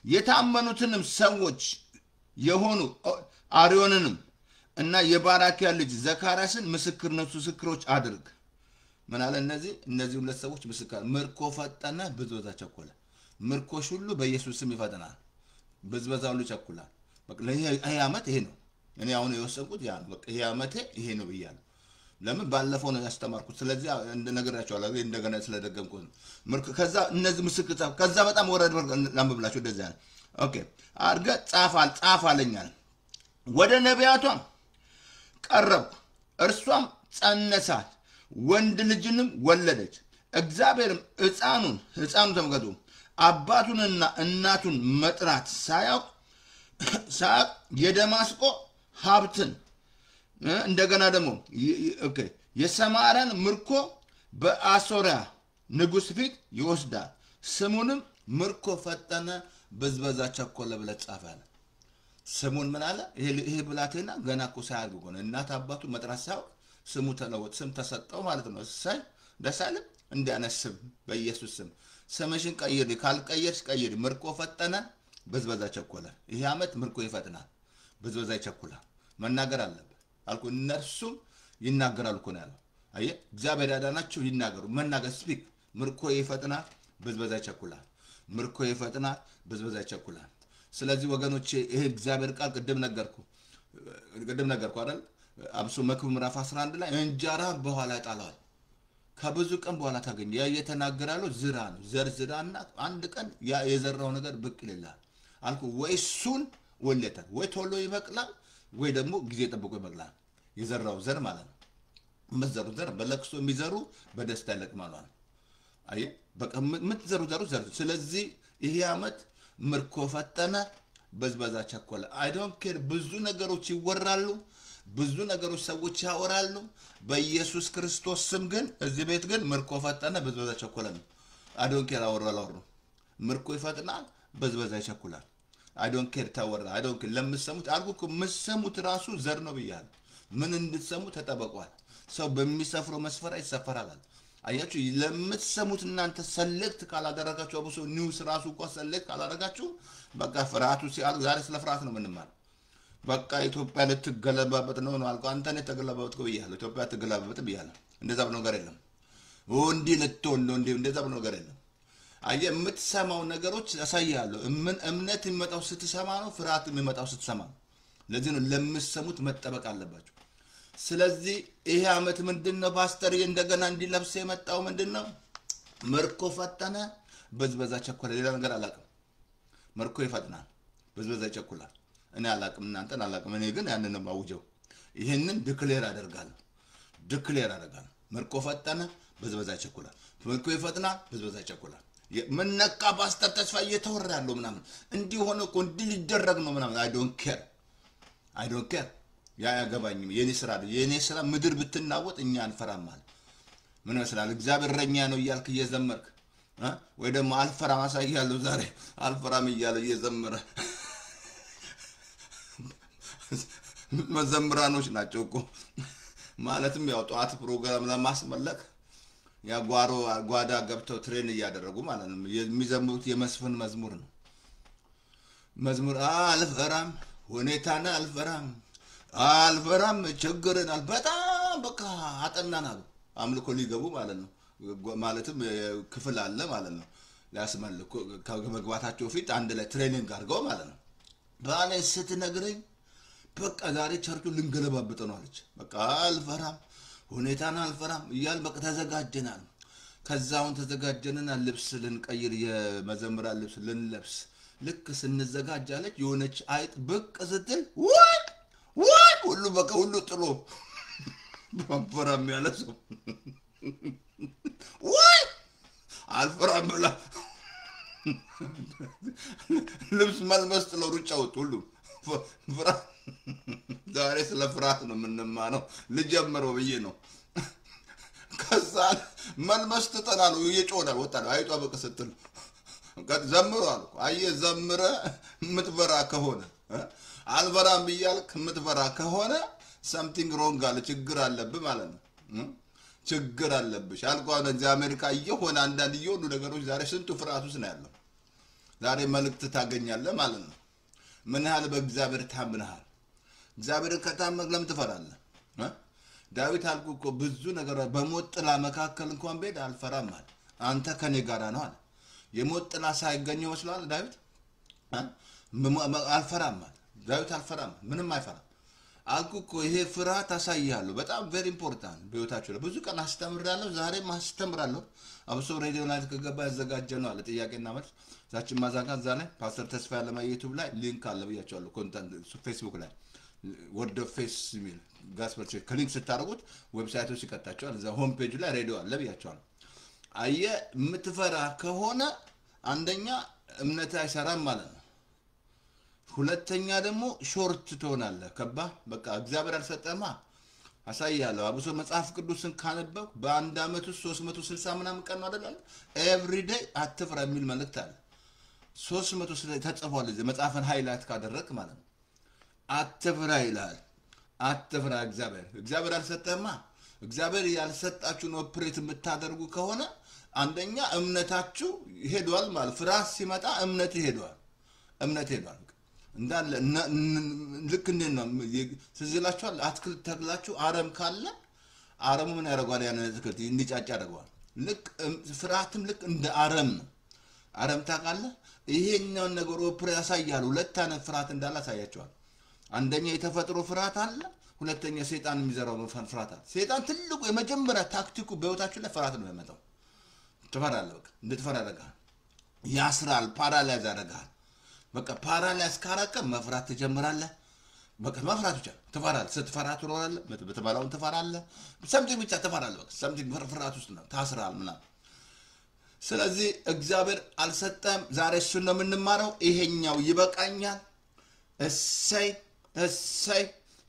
የታመኑትንም ሰዎች የሆኑ አሪዮንንም እና የባራኪያ ልጅ ዘካርያስን ምስክሮች አድርግ ምን አለ እነዚህ ሁለት ሰዎች ምስክር ምርኮ ፈጠነ ብዝበዛ ቸኮለ ምርኮሽ ሁሉ በኢየሱስ ስም ይፈጠናል ብዝበዛው ሁሉ ቸኩላል በቃ ይሄ አመት ይሄ ነው እኔ አሁን የወሰንኩት ያ ነው በቃ ይሄ አመት ይሄ ነው ብያለሁ ለምን ባለፈው ነው ያስተማርኩት ስለዚህ እንደነገራችኋለሁ እንደገና ስለደገምኩት ምርኮ ከዛ እነዚህ ምስክር ከዛ በጣም ወረድ ላምብላችሁ እንደዛ ነው ኦኬ አርገ ጻፋለኛል ወደ ነቢያቷም ቀረብኩ እርሷም ጸነሳት ወንድ ልጅንም ወለደች እግዚአብሔርም ሕፃኑን ተመገዱ አባቱንና እናቱን መጥራት ሳያውቅ የደማስቆ ሀብትን እንደገና ደግሞ ኦኬ የሰማራን ምርኮ በአሶሪያ ንጉስ ፊት ይወስዳል ስሙንም ምርኮ ፈጠነ ብዝበዛ ቸኮለ ብለ ጻፈለ ስሙን ምን አለ ይሄ ብላቴና ገና እኮ ሳያርጉ ነው እናት አባቱ መጥራት ሳይውቅ ስሙ ተለወጥ ስም ተሰጠው ማለት ነው ሳይ ደሳለ እንዲያነስብ በኢየሱስ ስም ስምሽን ቀይሪ ካልቀየርሽ ቀይሪ ምርኮ ፈጠነ ብዝበዛ ቸኮለ ይሄ አመት ምርኮ ይፈጥናል ብዝበዛ ይቸኩላል መናገር አለበት አልኩ እነርሱም ይናገራሉ እኮ ነው ያለው አየ እግዚአብሔር ያዳናቸው ይናገሩ መናገር ስፒክ ምርኮ ይፈጥናል ብዝበዛ ይቸኩላል ምርኮ ይፈጥናል ብዝበዛ ይቸኩላል ስለዚህ ወገኖቼ ይሄ እግዚአብሔር ቃል ቅድም ነገርኩ አይደል አብሶ መክብብ ምዕራፍ 11 ላይ እንጀራ በኋላ ጣላል ከብዙ ቀን በኋላ ታገኝ ያ የተናገራለው ዝራ ነው ዘርዝራና አንድ ቀን ያ የዘራው ነገር ብቅ ይላል አልኩ ወይ ሱን ወለተ ወይ ቶሎ ይበቅላል ወይ ደግሞ ጊዜ ጠብቆ ይበቅላል የዘራው ዘር ማለት ነው መዘሩ ዘር በለቅሶ የሚዘሩ በደስታ ይለቅማሉ አይ በቃ ምትዘሩ ዘር ስለዚህ ይሄ አመት ምርኮ ፈጠነ በዝበዛ ቸኮለ አይ ዶንት ኬር ብዙ ነገሮች ይወራሉ ብዙ ነገሮች ሰዎች ያወራሉ በኢየሱስ ክርስቶስ ስም ግን እዚህ ቤት ግን ምርኮ ፈጠነ በዝበዛ ቸኮለ ነው አይ ዶንት ኬር አወራሉ ምርኮ ይፈጥናል በዝበዛ ይቸኩላል አይ ዶንት ኬር ታወራ አይ ዶንት ኬር ለምትሰሙት አልኩ መስሙት ራሱ ዘር ነው ብያለሁ ምን እንድትሰሙ ተጠበቋል ሰው በሚሰፍረው መስፈራ ይሰፈራል አያችሁ ለምትሰሙት እናንተ ሰሌክት ካላደረጋችሁ አብሶ ኒውስ ራሱ እንኳን ሰሌክት ካላደረጋችሁ በቃ ፍራቱ ሲያል ዛሬ ስለ ፍራት ነው ምንማር በቃ ኢትዮጵያ ልትገለባበት ነው አልኩ አንተ ነህ ተገለባበት ብያለሁ ኢትዮጵያ ትገለባበት ብያለሁ እንደዛ ብሎ ነገር የለም ወንዲ ልትሆን ነው እንደዛ ብሎ ነገር የለም አየ የምትሰማው ነገሮች ያሳያሉ ምን እምነት የሚመጣው ስትሰማ ነው ፍርሃት የሚመጣው ስትሰማ ለዚህ ነው ለምትሰሙት መጠበቅ አለባችሁ ስለዚህ ይሄ አመት ምንድነው ፓስተር እንደገና እንዲለብስ የመጣው ምንድነው ምርኮ ፈጠነ በዝበዛ ቸኮለ ሌላ ነገር አላቀም ምርኮ ይፈጥናል በዝበዛ ቸኮላል እኔ አላቀም እናንተን አላቀም እኔ ግን ያንንም አውጀው ይሄንን ዲክሌር አደርጋለሁ ምርኮ ፈጠነ በዝበዛ ቸኮላል ምርኮ ይፈጥናል በዝበዛ ቸኮላል ምን ነካ ፓስተር ተስፋ እየተወራ ያለው ምናምን እንዲህ ሆነ እኮ እንዲህ ሊደረግ ነው ምናምን አይ ዶንት ኬር ያ ያገባኝም የኔ ስራ ምድር ብትናወጥ እኛ አንፈራም ማለት ምን መስላል እግዚአብሔር ረኛ ነው ይያልክ እየዘመርክ ወይ ደግሞ አልፈራም አሳያለሁ ዛሬ አልፈራም ይያለ እየዘመረ መዘምራኖች ናቸው እኮ ማለትም ያው ጧት ፕሮግራም ለማስመለክ ያ ጓዳ ገብተው ትሬን እያደረጉ ማለት ነው የሚዘምሩት የመስፍን መዝሙር ነው መዝሙር አልፈራም ሁኔታና አልፈራም አልፈራም ችግርን በጣም በቃ አጠናናሉ አምልኮ ሊገቡ ማለት ነው ማለትም ክፍል አለ ማለት ነው ሊያስመልኩ ከመግባታቸው ፊት አንድ ላይ ትሬኒንግ አድርገው ማለት ነው ባለ ስትነግረኝ በቃ ዛሬ ቸርቹ ልንገለባብጥ ነው አለች በቃ አልፈራም ሁኔታን አልፈራም እያል በቃ ተዘጋጀናል ከዛውን ተዘጋጀንና ልብስ ልንቀይር የመዘምራን ልብስ ልንለብስ ልክ ስንዘጋጃለች የሆነች አይጥ ብቅ ስትል ወይ ሁሉ በቃ ሁሉ ጥሎ አልፈራም ያለ ሰው ወይ አልፈራም ብላ ልብስ መልበስ ጥሎ ሩጫ ወጡ ሁሉ ፍራ ዛሬ ስለ ፍርሃት ነው የምንማረው ልጀምረው ብዬ ነው ከዛ መልበስ ትጠላሉ እየጮዳል ወጣሉ አይጧ በቃ ስትል ዘምሩ አልኩ አየ ዘምረ ምትፈራ ከሆነ አልፈራም እያልክ ምትፈራ ከሆነ something wrong አለ ችግር አለብህ ማለት ነው ችግር አለብሽ አልኳን እዚህ አሜሪካ እየሆነ አንዳንድ እየሆኑ ነገሮች ዛሬ ስንቱ ፍርሃት ውስጥ ነው ያለው ዛሬ መልእክት ታገኛለህ ማለት ነው ምን ያህል በእግዚአብሔር ታምነሃል እግዚአብሔርን ከታመንክ ለምን ትፈራለህ ዳዊት አልኩ እኮ ብዙ ነገር በሞት ጥላ መካከል እንኳን ቤት አልፈራም አለ አንተ ከኔ ጋር ነው አለ የሞት ጥላ ሳይገኝ ይመስላል ዳዊት አልፈራም አለ ዳዊት አልፈራም ምንም አይፈራም አልኩ እኮ ይሄ ፍርሃት አሳያለሁ በጣም very important በህይወታችሁ ላይ ብዙ ቀን አስተምራለሁ ዛሬም አስተምራለሁ አብሶ ሬዲዮ ላይ ከገባ ያዘጋጀነው አለ ጥያቄና መልስ ዛችን ማዛጋት ዛሬ ፓስተር ተስፋ ያለማ ዩቲዩብ ላይ ሊንክ አለ ብያቸዋለሁ ኮንተንት ፌስቡክ ላይ ወርድ ኦፍ ፌስ ሚል ጋስፐል ቸርች ከሊንክ ስታደርጉት ዌብሳይቶች ይከታቸዋል እዛ ሆም ፔጅ ላይ ሬዲዮ አለ ብያቸዋለሁ አየ የምትፈራ ከሆነ አንደኛ እምነት አይሰራም ማለት ነው ሁለተኛ ደግሞ ሾርት ትሆናለህ ከባ በቃ እግዚአብሔር አልሰጠማ አሳያለሁ አብሶ መጽሐፍ ቅዱስን ካነበብክ በአንድ አመት ውስጥ 360 ምናምን ቀን ነው አይደል ኤቭሪ ዴይ አትፍራ የሚል መልእክት አለ 360 ተጽፏል እዚህ መጽሐፍን ሃይላይት ካደረክ ማለት ነው አትፍራ ይላል አትፍራ እግዚአብሔር አልሰጠማ እግዚአብሔር ያልሰጣችሁን ኦፕሬት የምታደርጉ ከሆነ አንደኛ እምነታችሁ ይሄዳል ማለት ፍራስ ሲመጣ እምነት ይሄዳል እንዳለ ልክ እንደና ስለላችኋል አትክልት ተክላችሁ አረም ካለ አረሙ ምን ያደርጋል ያን አትክልት እንዲጫጫ ያደርጋል ልክ ፍርሃትም ልክ እንደ አረም ነው አረም ታውቃለህ ይሄኛው ነገር ኦፕሬ ያሳያል ሁለት አይነት ፍርሃት እንዳለ ያሳያቸዋል አንደኛ የተፈጥሮ ፍርሃት አለ ሁለተኛ ሰይጣን የሚዘራው ፍርሃት አለ ሰይጣን ትልቁ የመጀመሪያ ታክቲኩ በህይወታችሁ ላይ ፍርሃት ነው የሚያመጣው ትፈራለህ በቃ እንድትፈራ ያደርጋል ያስራል ፓራላይዝ ያደርጋል በቃ ፓራላይዝ ካረከ መፍራት ትጀምራለህ በቃ መፍራት ብቻ ትፈራለህ ስትፈራ ትኖራለህ በተባለውን ትፈራለህ ሰምቲንግ ብቻ ትፈራለህ በቃ ሰምቲንግ ፍርሃት ውስጥ ነው ታስራል ምናምን ስለዚህ እግዚአብሔር አልሰጠም ዛሬ እሱ ነው የምንማረው ይሄኛው ይበቃኛል እሰይ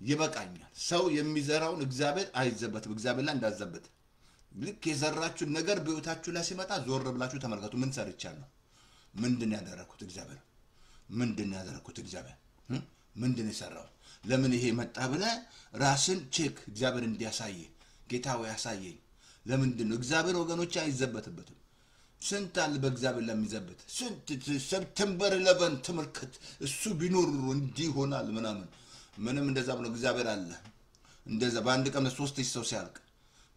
ይበቃኛል ሰው የሚዘራውን እግዚአብሔር አይዘበትም እግዚአብሔር ላይ እንዳዘበት ልክ የዘራችሁ ነገር በህይወታችሁ ላይ ሲመጣ ዞር ብላችሁ ተመልከቱ ምን ሰርቻለሁ ምንድነው ያደረኩት እግዚአብሔር ምንድነው የሰራው ለምን ይሄ መጣ ብለ ራስን ቼክ እግዚአብሔር እንዲያሳይ ጌታው ያሳየኝ ለምንድነው እግዚአብሔር ወገኖች አይዘበትበትም ስንት አለ በእግዚአብሔር ለሚዘበት ስንት ሰፕቴምበር 11 ተመልከት እሱ ቢኖር እንዲህ ይሆናል ምንም እንደዛ ብሎ እግዚአብሔር አለ እንደዛ በአንድ ቀን 3000 ሰው ሲያልቅ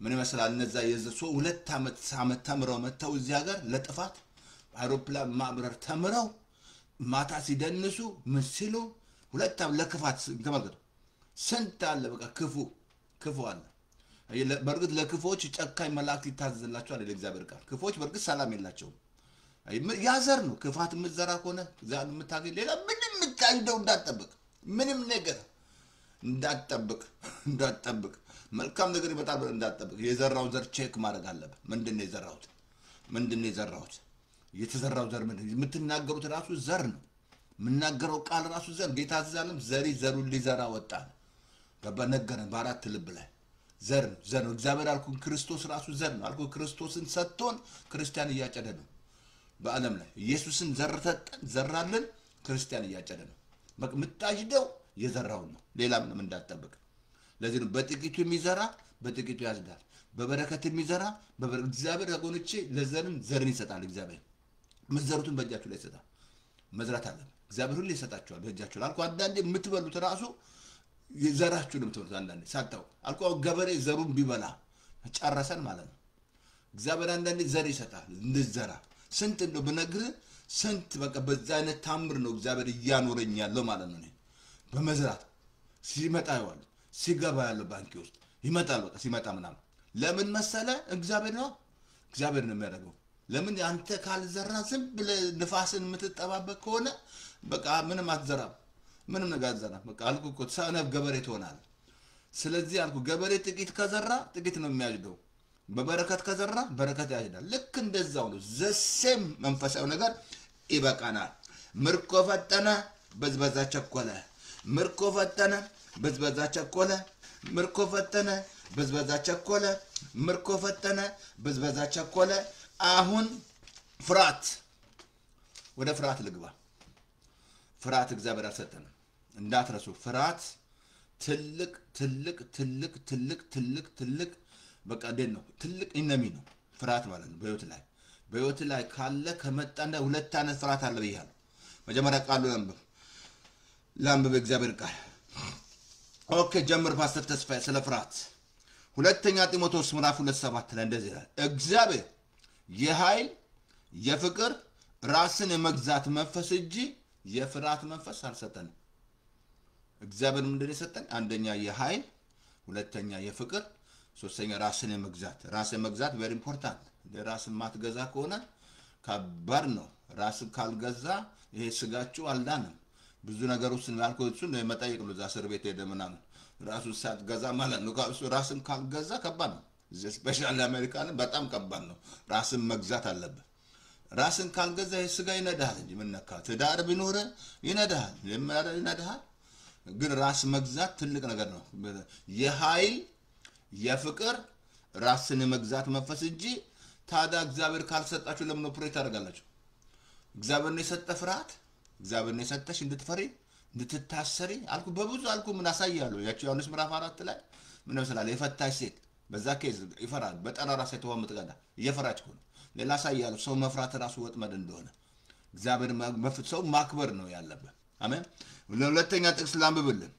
ምን ይመስላል እነዛ የዘሶ 2 አመት ተምረው መተው እዚህ ሀገር ለጥፋት አውሮፕላን ማብረር ተምረው ማታ ሲደንሱ ምስሉ 2 አመት ለክፋት ተመልከቱ ስንት አለ በቃ ክፉ አለ በርግጥ ለክፎች ጨካኝ መላእክት ይታዘዝላቸዋል ለእግዚአብሔር ቃል ክፎች በርግጥ ሰላም የላቸውም ያዘር ነው ክፋት ምዘራ ከሆነ ዛን የምታገኝ ሌላ ምንም ምታይደው እንዳትጠብቅ ምንም ነገር እንዳትጠብቅ መልካም ነገር ይመጣል እንዳትጠብቅ የዘራው ዘር ቼክ ማድረግ አለበት ምንድነው የዘራሁት የተዘራው ዘር ምንድነው የምትናገሩት ራሱ ዘር ነው የምናገረው ቃል ራሱ ዘር ጌታ ዘላለም ዘሩን ሊዘራ ወጣ በነገረን በአራት ልብ ላይ ዘር ነው እግዚአብሔር አልኩ ክርስቶስ ራሱ ዘር ነው አልኩ ክርስቶስን ሰጥቶን ክርስቲያን እያጨደ ነው በአለም ላይ ኢየሱስን ዘራልን ክርስቲያን እያጨደ ነው በቃ ምታጅደው የዘራው ነው ሌላ ምንም እንዳትጠብቅ ለዚህ ነው በጥቂቱ የሚዘራ በጥቂቱ ያዝዳል በበረከት የሚዘራ እግዚአብሔር ወገኖቼ ዘርን ይሰጣል እግዚአብሔር መዘሩትን በእጃችሁ ላይ ይሰጣል መዝራት አለ እግዚአብሔር ሁሉ ይሰጣችኋል በእጃችሁ ላይ አልኩ አንዳንዴ የምትበሉት ራሱ የዘራችሁንም ትወርሱ አንዳንዴ ሳታው አልኩ ገበሬ ዘሩን ቢበላ ጨረሰን ማለት ነው እግዚአብሔር አንዳንዴ ዘር ይሰጣል እንድዘራ ስንት እንደው በነግር ስንት በቃ በዛ አይነት ታምር ነው እግዚአብሔር እያኖረኝ ያለው ማለት ነው በመዝራት ሲመጣ ይዋል ሲገባ ያለው ባንክ ውስጥ ይመጣል በቃ ሲመጣ ምናምን ለምን መሰለ እግዚአብሔር ነው የሚያደርገው ለምን አንተ ካልዘራ ዝም ብለ ንፋስን የምትጠባበቅ ከሆነ በቃ ምንም አትዘራም ምንም ነገር አትዘራም በቃ አልኩ እኮ ሰነፍ ገበሬ ትሆናል ስለዚህ አልኩ ገበሬ ጥቂት ከዘራ ጥቂት ነው የሚያጭደው በበረከት ከዘራ በረከት ያጭዳል ልክ እንደዛው ነው ዘሴም መንፈሳዊ ነገር ይበቃናል ምርኮ ፈጠነ በዝበዛ ቸኮለ ምርኮ ፈጠነ በዝበዛ ቸኮለ ምርኮ ፈጠነ በዝበዛ ቸኮለ ምርኮ ፈጠነ በዝበዛ ቸኮለ አሁን ፍርሃት ወደ ፍርሃት ልግባ ፍርሃት እግዚአብሔር አልሰጠንም እንዳትረሱ ፍርሃት ትልቅ በቃ ደን ነው ትልቅ ኢነሚ ነው ፍርሃት ማለት ነው በህይወት ላይ ካለ ከመጣና ሁለት አይነት ፍርሃት አለ ብያለሁ መጀመሪያ ቃሉ ላምብ እግዚአብሔር ቃል ኦኬ ጀምር ፓስተር ተስፋዬ ስለ ፍርሃት ሁለተኛ ጢሞቴዎስ ምዕራፍ 2:7 ላይ እንደዚህ ይላል እግዚአብሔር የኃይል የፍቅር ራስን የመግዛት መንፈስ እንጂ የፍርሃት መንፈስ አልሰጠንም እግዚአብሔር ምንድነው የሰጠን አንደኛ የኃይል ሁለተኛ የፍቅር ሶስተኛ ራስን የመግዛት very important ለራስን ማትገዛ ከሆነ ከባድ ነው ራስን ካልገዛ ይሄ ስጋችሁ አልዳንም ብዙ ነገሮች ስናልኩ መጣየቅ ነው ዛስር ቤት ሄደምናም ራሱ ሳትገዛ ማለት ነው ራስን ካልገዛ ከባድ ነው ስፔሻሊ አሜሪካን በጣም ከባድ ነው ራስን መግዛት አለበት ራስን ካልገዛ ይሄ ስጋ ይነዳል እንጂ ምን ነካ ትዳር ቢኖር ይነዳል ግን ራስ መግዛት ትልቅ ነገር ነው የኃይል የፍቅር ራስን የመግዛት መንፈስ እንጂ ታዳ እግዚአብሔር ካልሰጣችሁ ለምን ኦፕሬት አደርጋላችሁ እግዚአብሔር ነው የሰጠ ፍርሃት እግዚአብሔር ነው የሰጠሽ እንድትፈሪ እንድትታሰሪ አልኩ በብዙ አልኩ ምን አሳያለሁ ያቺ ዮሐንስ ምዕራፍ 4 ላይ ምን መስላል የፈታሽ ሴት በዛ ኬዝ ይፈራል በጠራራ ሴት ወምትቀዳ እየፈራች ነው ሌላ አሳያለሁ ሰው መፍራት ራሱ ወጥመድ እንደሆነ እግዚአብሔር ሰው ማክበር ነው ያለበት አሜን ሁለተኛ ጥቅስ ላንብብልን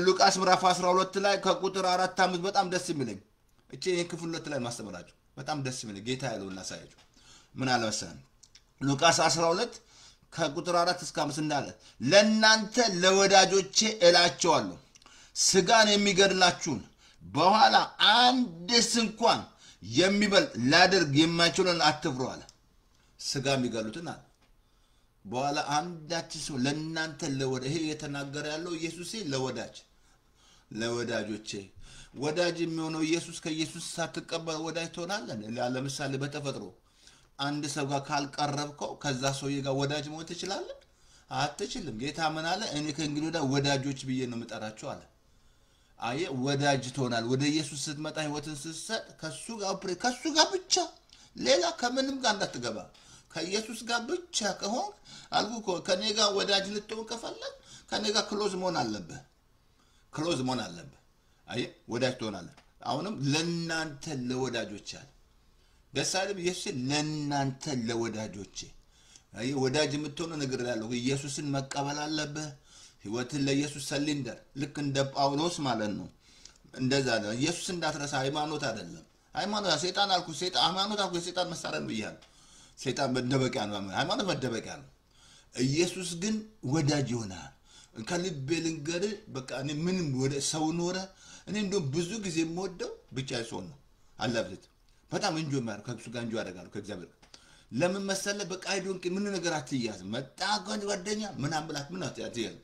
ሉቃስ ምዕራፍ 12 ላይ ከቁጥር 4-5 በጣም ደስ የሚለኝ እቺ ክፍል 2 ላይ ማስተምራችሁ በጣም ደስ የሚለኝ ጌታ ያለውን ላሳያችሁ ምን አለ መሰለኝ ሉቃስ 12 ከቁጥር 4-5 እንዳለ ለናንተ ለወዳጆቼ እላቸዋለሁ ስጋን የሚገድላችሁን በኋላ አንድስ እንኳን የሚበልጥ ላደርግ የማይችሉን አትፍሩ አለ ስጋ የሚገድሉትን አለ በኋላ አንዳችሁ ለናንተ ለወዳጅ ይሄ የተናገረ ያለው ኢየሱስ ለወዳጆቼ ወዳጅ የሚሆነው ኢየሱስ ከኢየሱስ ሳትቀበል ወዳጅ ትሆናለህ ለምሳሌ በተፈጥሮ አንድ ሰው ጋር ካልቀረብከው ከዛ ሰውዬ ጋር ወዳጅ መሆን ትችላለህ አትችልም ጌታ ምን አለ እኔ ከእንግዲህ ወደ ወዳጆች ብዬ ነው የምጠራቸው አለ አየ ወዳጅ ትሆናል ወደ ኢየሱስ ስትመጣ ህይወትን ስትሰጥ ከሱ ጋር ብቻ ሌላ ከምንም ጋር እንዳትገባ ከኢየሱስ ጋር ብቻ ከሆነ አልኩ ከኔ ጋር ወዳጅ ልትሆን ከፈለክ ከኔ ጋር ክሎዝ መሆን አለበት አይ ወዳጅ ትሆናለህ አሁንም ለናንተ ለወዳጆች አለ ደሳለም ኢየሱስ ለናንተ ለወዳጆች አይ ወዳጅ የምትሆነ ነገር ያለው ኢየሱስን መቀበል አለበት ህይወትን ለኢየሱስ ሰሊንደር ልክ እንደ ጳውሎስ ማለት ነው እንደዛ ነው ኢየሱስ እንዳትረሳ ሃይማኖት አይደለም ሃይማኖት ሰይጣን አልኩ ሰይጣን ሃይማኖት አልኩ ሰይጣን መሳሪያ ነው ይያል ሰይጣን መደበቂያ ነው ሃይማኖት መደበቂያ ነው ኢየሱስ ግን ወዳጅ ይሆናል ከልቤ ልንገር በቃ እኔ ምንም ወደ ሰው ኖረ እኔ እንደው ብዙ ጊዜ የምወደው ብቻ ሰው ነው አላብት በጣም እንጆይ ማር ከሱ ጋር እንጆይ አደርጋለሁ ከእግዚአብሔር ለምን መሰለ በቃ አይዶንክ ምን ነገር አትያዝ መጣ ጓደኛ ምን አምብላት ምን አትያዝ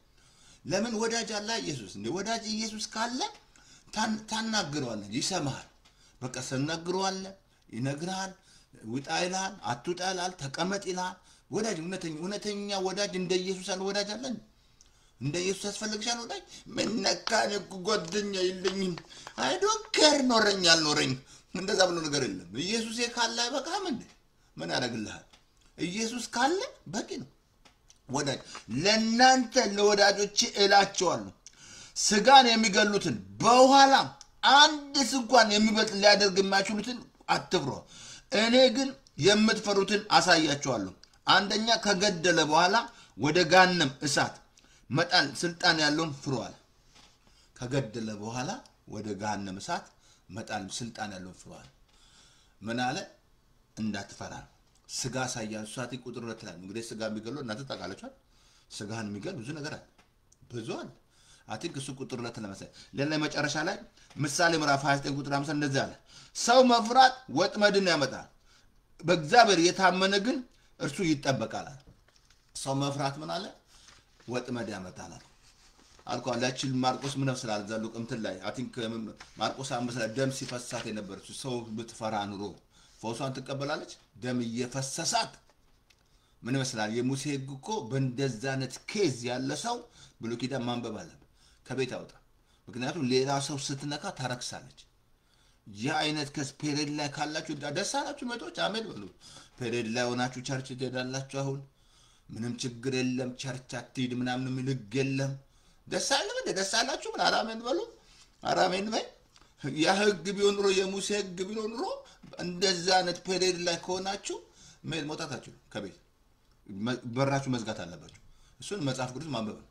ለምን ወዳጅ አለ ኢየሱስ እንደ ወዳጅ ኢየሱስ ካለ ታናግረዋለህ ይሰማል በቃ ሰናግረዋል ይነግራል ውጣ ይላል አትውጣ ይላል ተቀመጥ ይላል ወዳጅ እውነተኛ ወዳጅ እንደ ኢየሱስ አለ ወዳጅ አለ እንደ ኢየሱስ ያስፈልግሻል ወዳጅ ምን ነካን ጓደኛ ይልኝም አይ ዶንት ኬር ኖረኝ እንደዛ ብሎ ነገር የለም ኢየሱስ ካለ አይበቃም እንዴ ምን ያደርግልሃል ኢየሱስ ካለ በቂ ነው ወዳጅ ለናንተ ለወዳጆቼ እላቸዋለሁ ስጋን የሚገሉትን በኋላ አንድስ እንኳን የሚበልጥ ሊያደርግ የማይችሉትን አትፍሩ እኔ ግን የምትፈሩትን አሳያቸዋለሁ አንደኛ ከገደለ በኋላ ወደ ጋንም እሳት መጣል ስልጣን ያለውን ፍሩዋል ከገደለ በኋላ ወደ ገሃነመ እሳት መጣል ስልጣን ያለው ፍርዋል ምን አለ እንዳትፈራ ስጋ ሳያል ሷቲ ቁጥር 2 ላይ እንግዲህ ስጋ የሚገለው እናንተ ታውቃላችሁ ስጋን የሚገል ብዙ ነገር አለ ብዙ አለ አትክ እሱ ቁጥር 2 ለምሳሌ ለለ መጨረሻ ላይ ምሳሌ ምዕራፍ 29 ቁጥር 50 እንደዚህ አለ ሰው መፍራት ወጥመድን ያመጣል በእግዚአብሔር የታመነ ግን እርሱ ይጠበቃል ሰው መፍራት ምን አለ ወጥመድ ያመጣል አልኳላችሁ ማርቆስ ምን ነፍስላል ዘሉ ቅምት ላይ አትክ ማርቆስ 5 ላይ ደም ሲፈሳት የነበረች ሰው ብትፈራ ኑሮ ፈውሷን ትቀበላለች ደም እየፈሰሳት ምን መስላል የሙሴ ህግ እኮ በእንደዛነት ኬዝ ያለ ሰው ብሉይ ኪዳን ማንበብ አለ ከቤት አውጣ ምክንያቱም ሌላ ሰው ስትነካ ታረክሳለች ያ አይነት ከስፔሬድ ላይ ካላችሁ ደሳላችሁ መቶች አሜን በሉ ፔሬድ ላይ ሆናችሁ ቸርች ትሄዳላችሁ አሁን ምንም ችግር የለም ቸርች አትሄድ ምናምን ምን ህግ የለም ደሳላችሁ ምን አራሜን በሉ አራሜን በይ ያ ህግ ቢሆን ኑሮ የሙሴ ህግ ቢሆን ኑሮ እንደዛነት ፔሬድ ላይ ከሆናችሁ መውጣታችሁ ከቤት በራችሁ መዝጋት አለባችሁ እሱን መጽሐፍ ቅዱስ ማንበብ ነው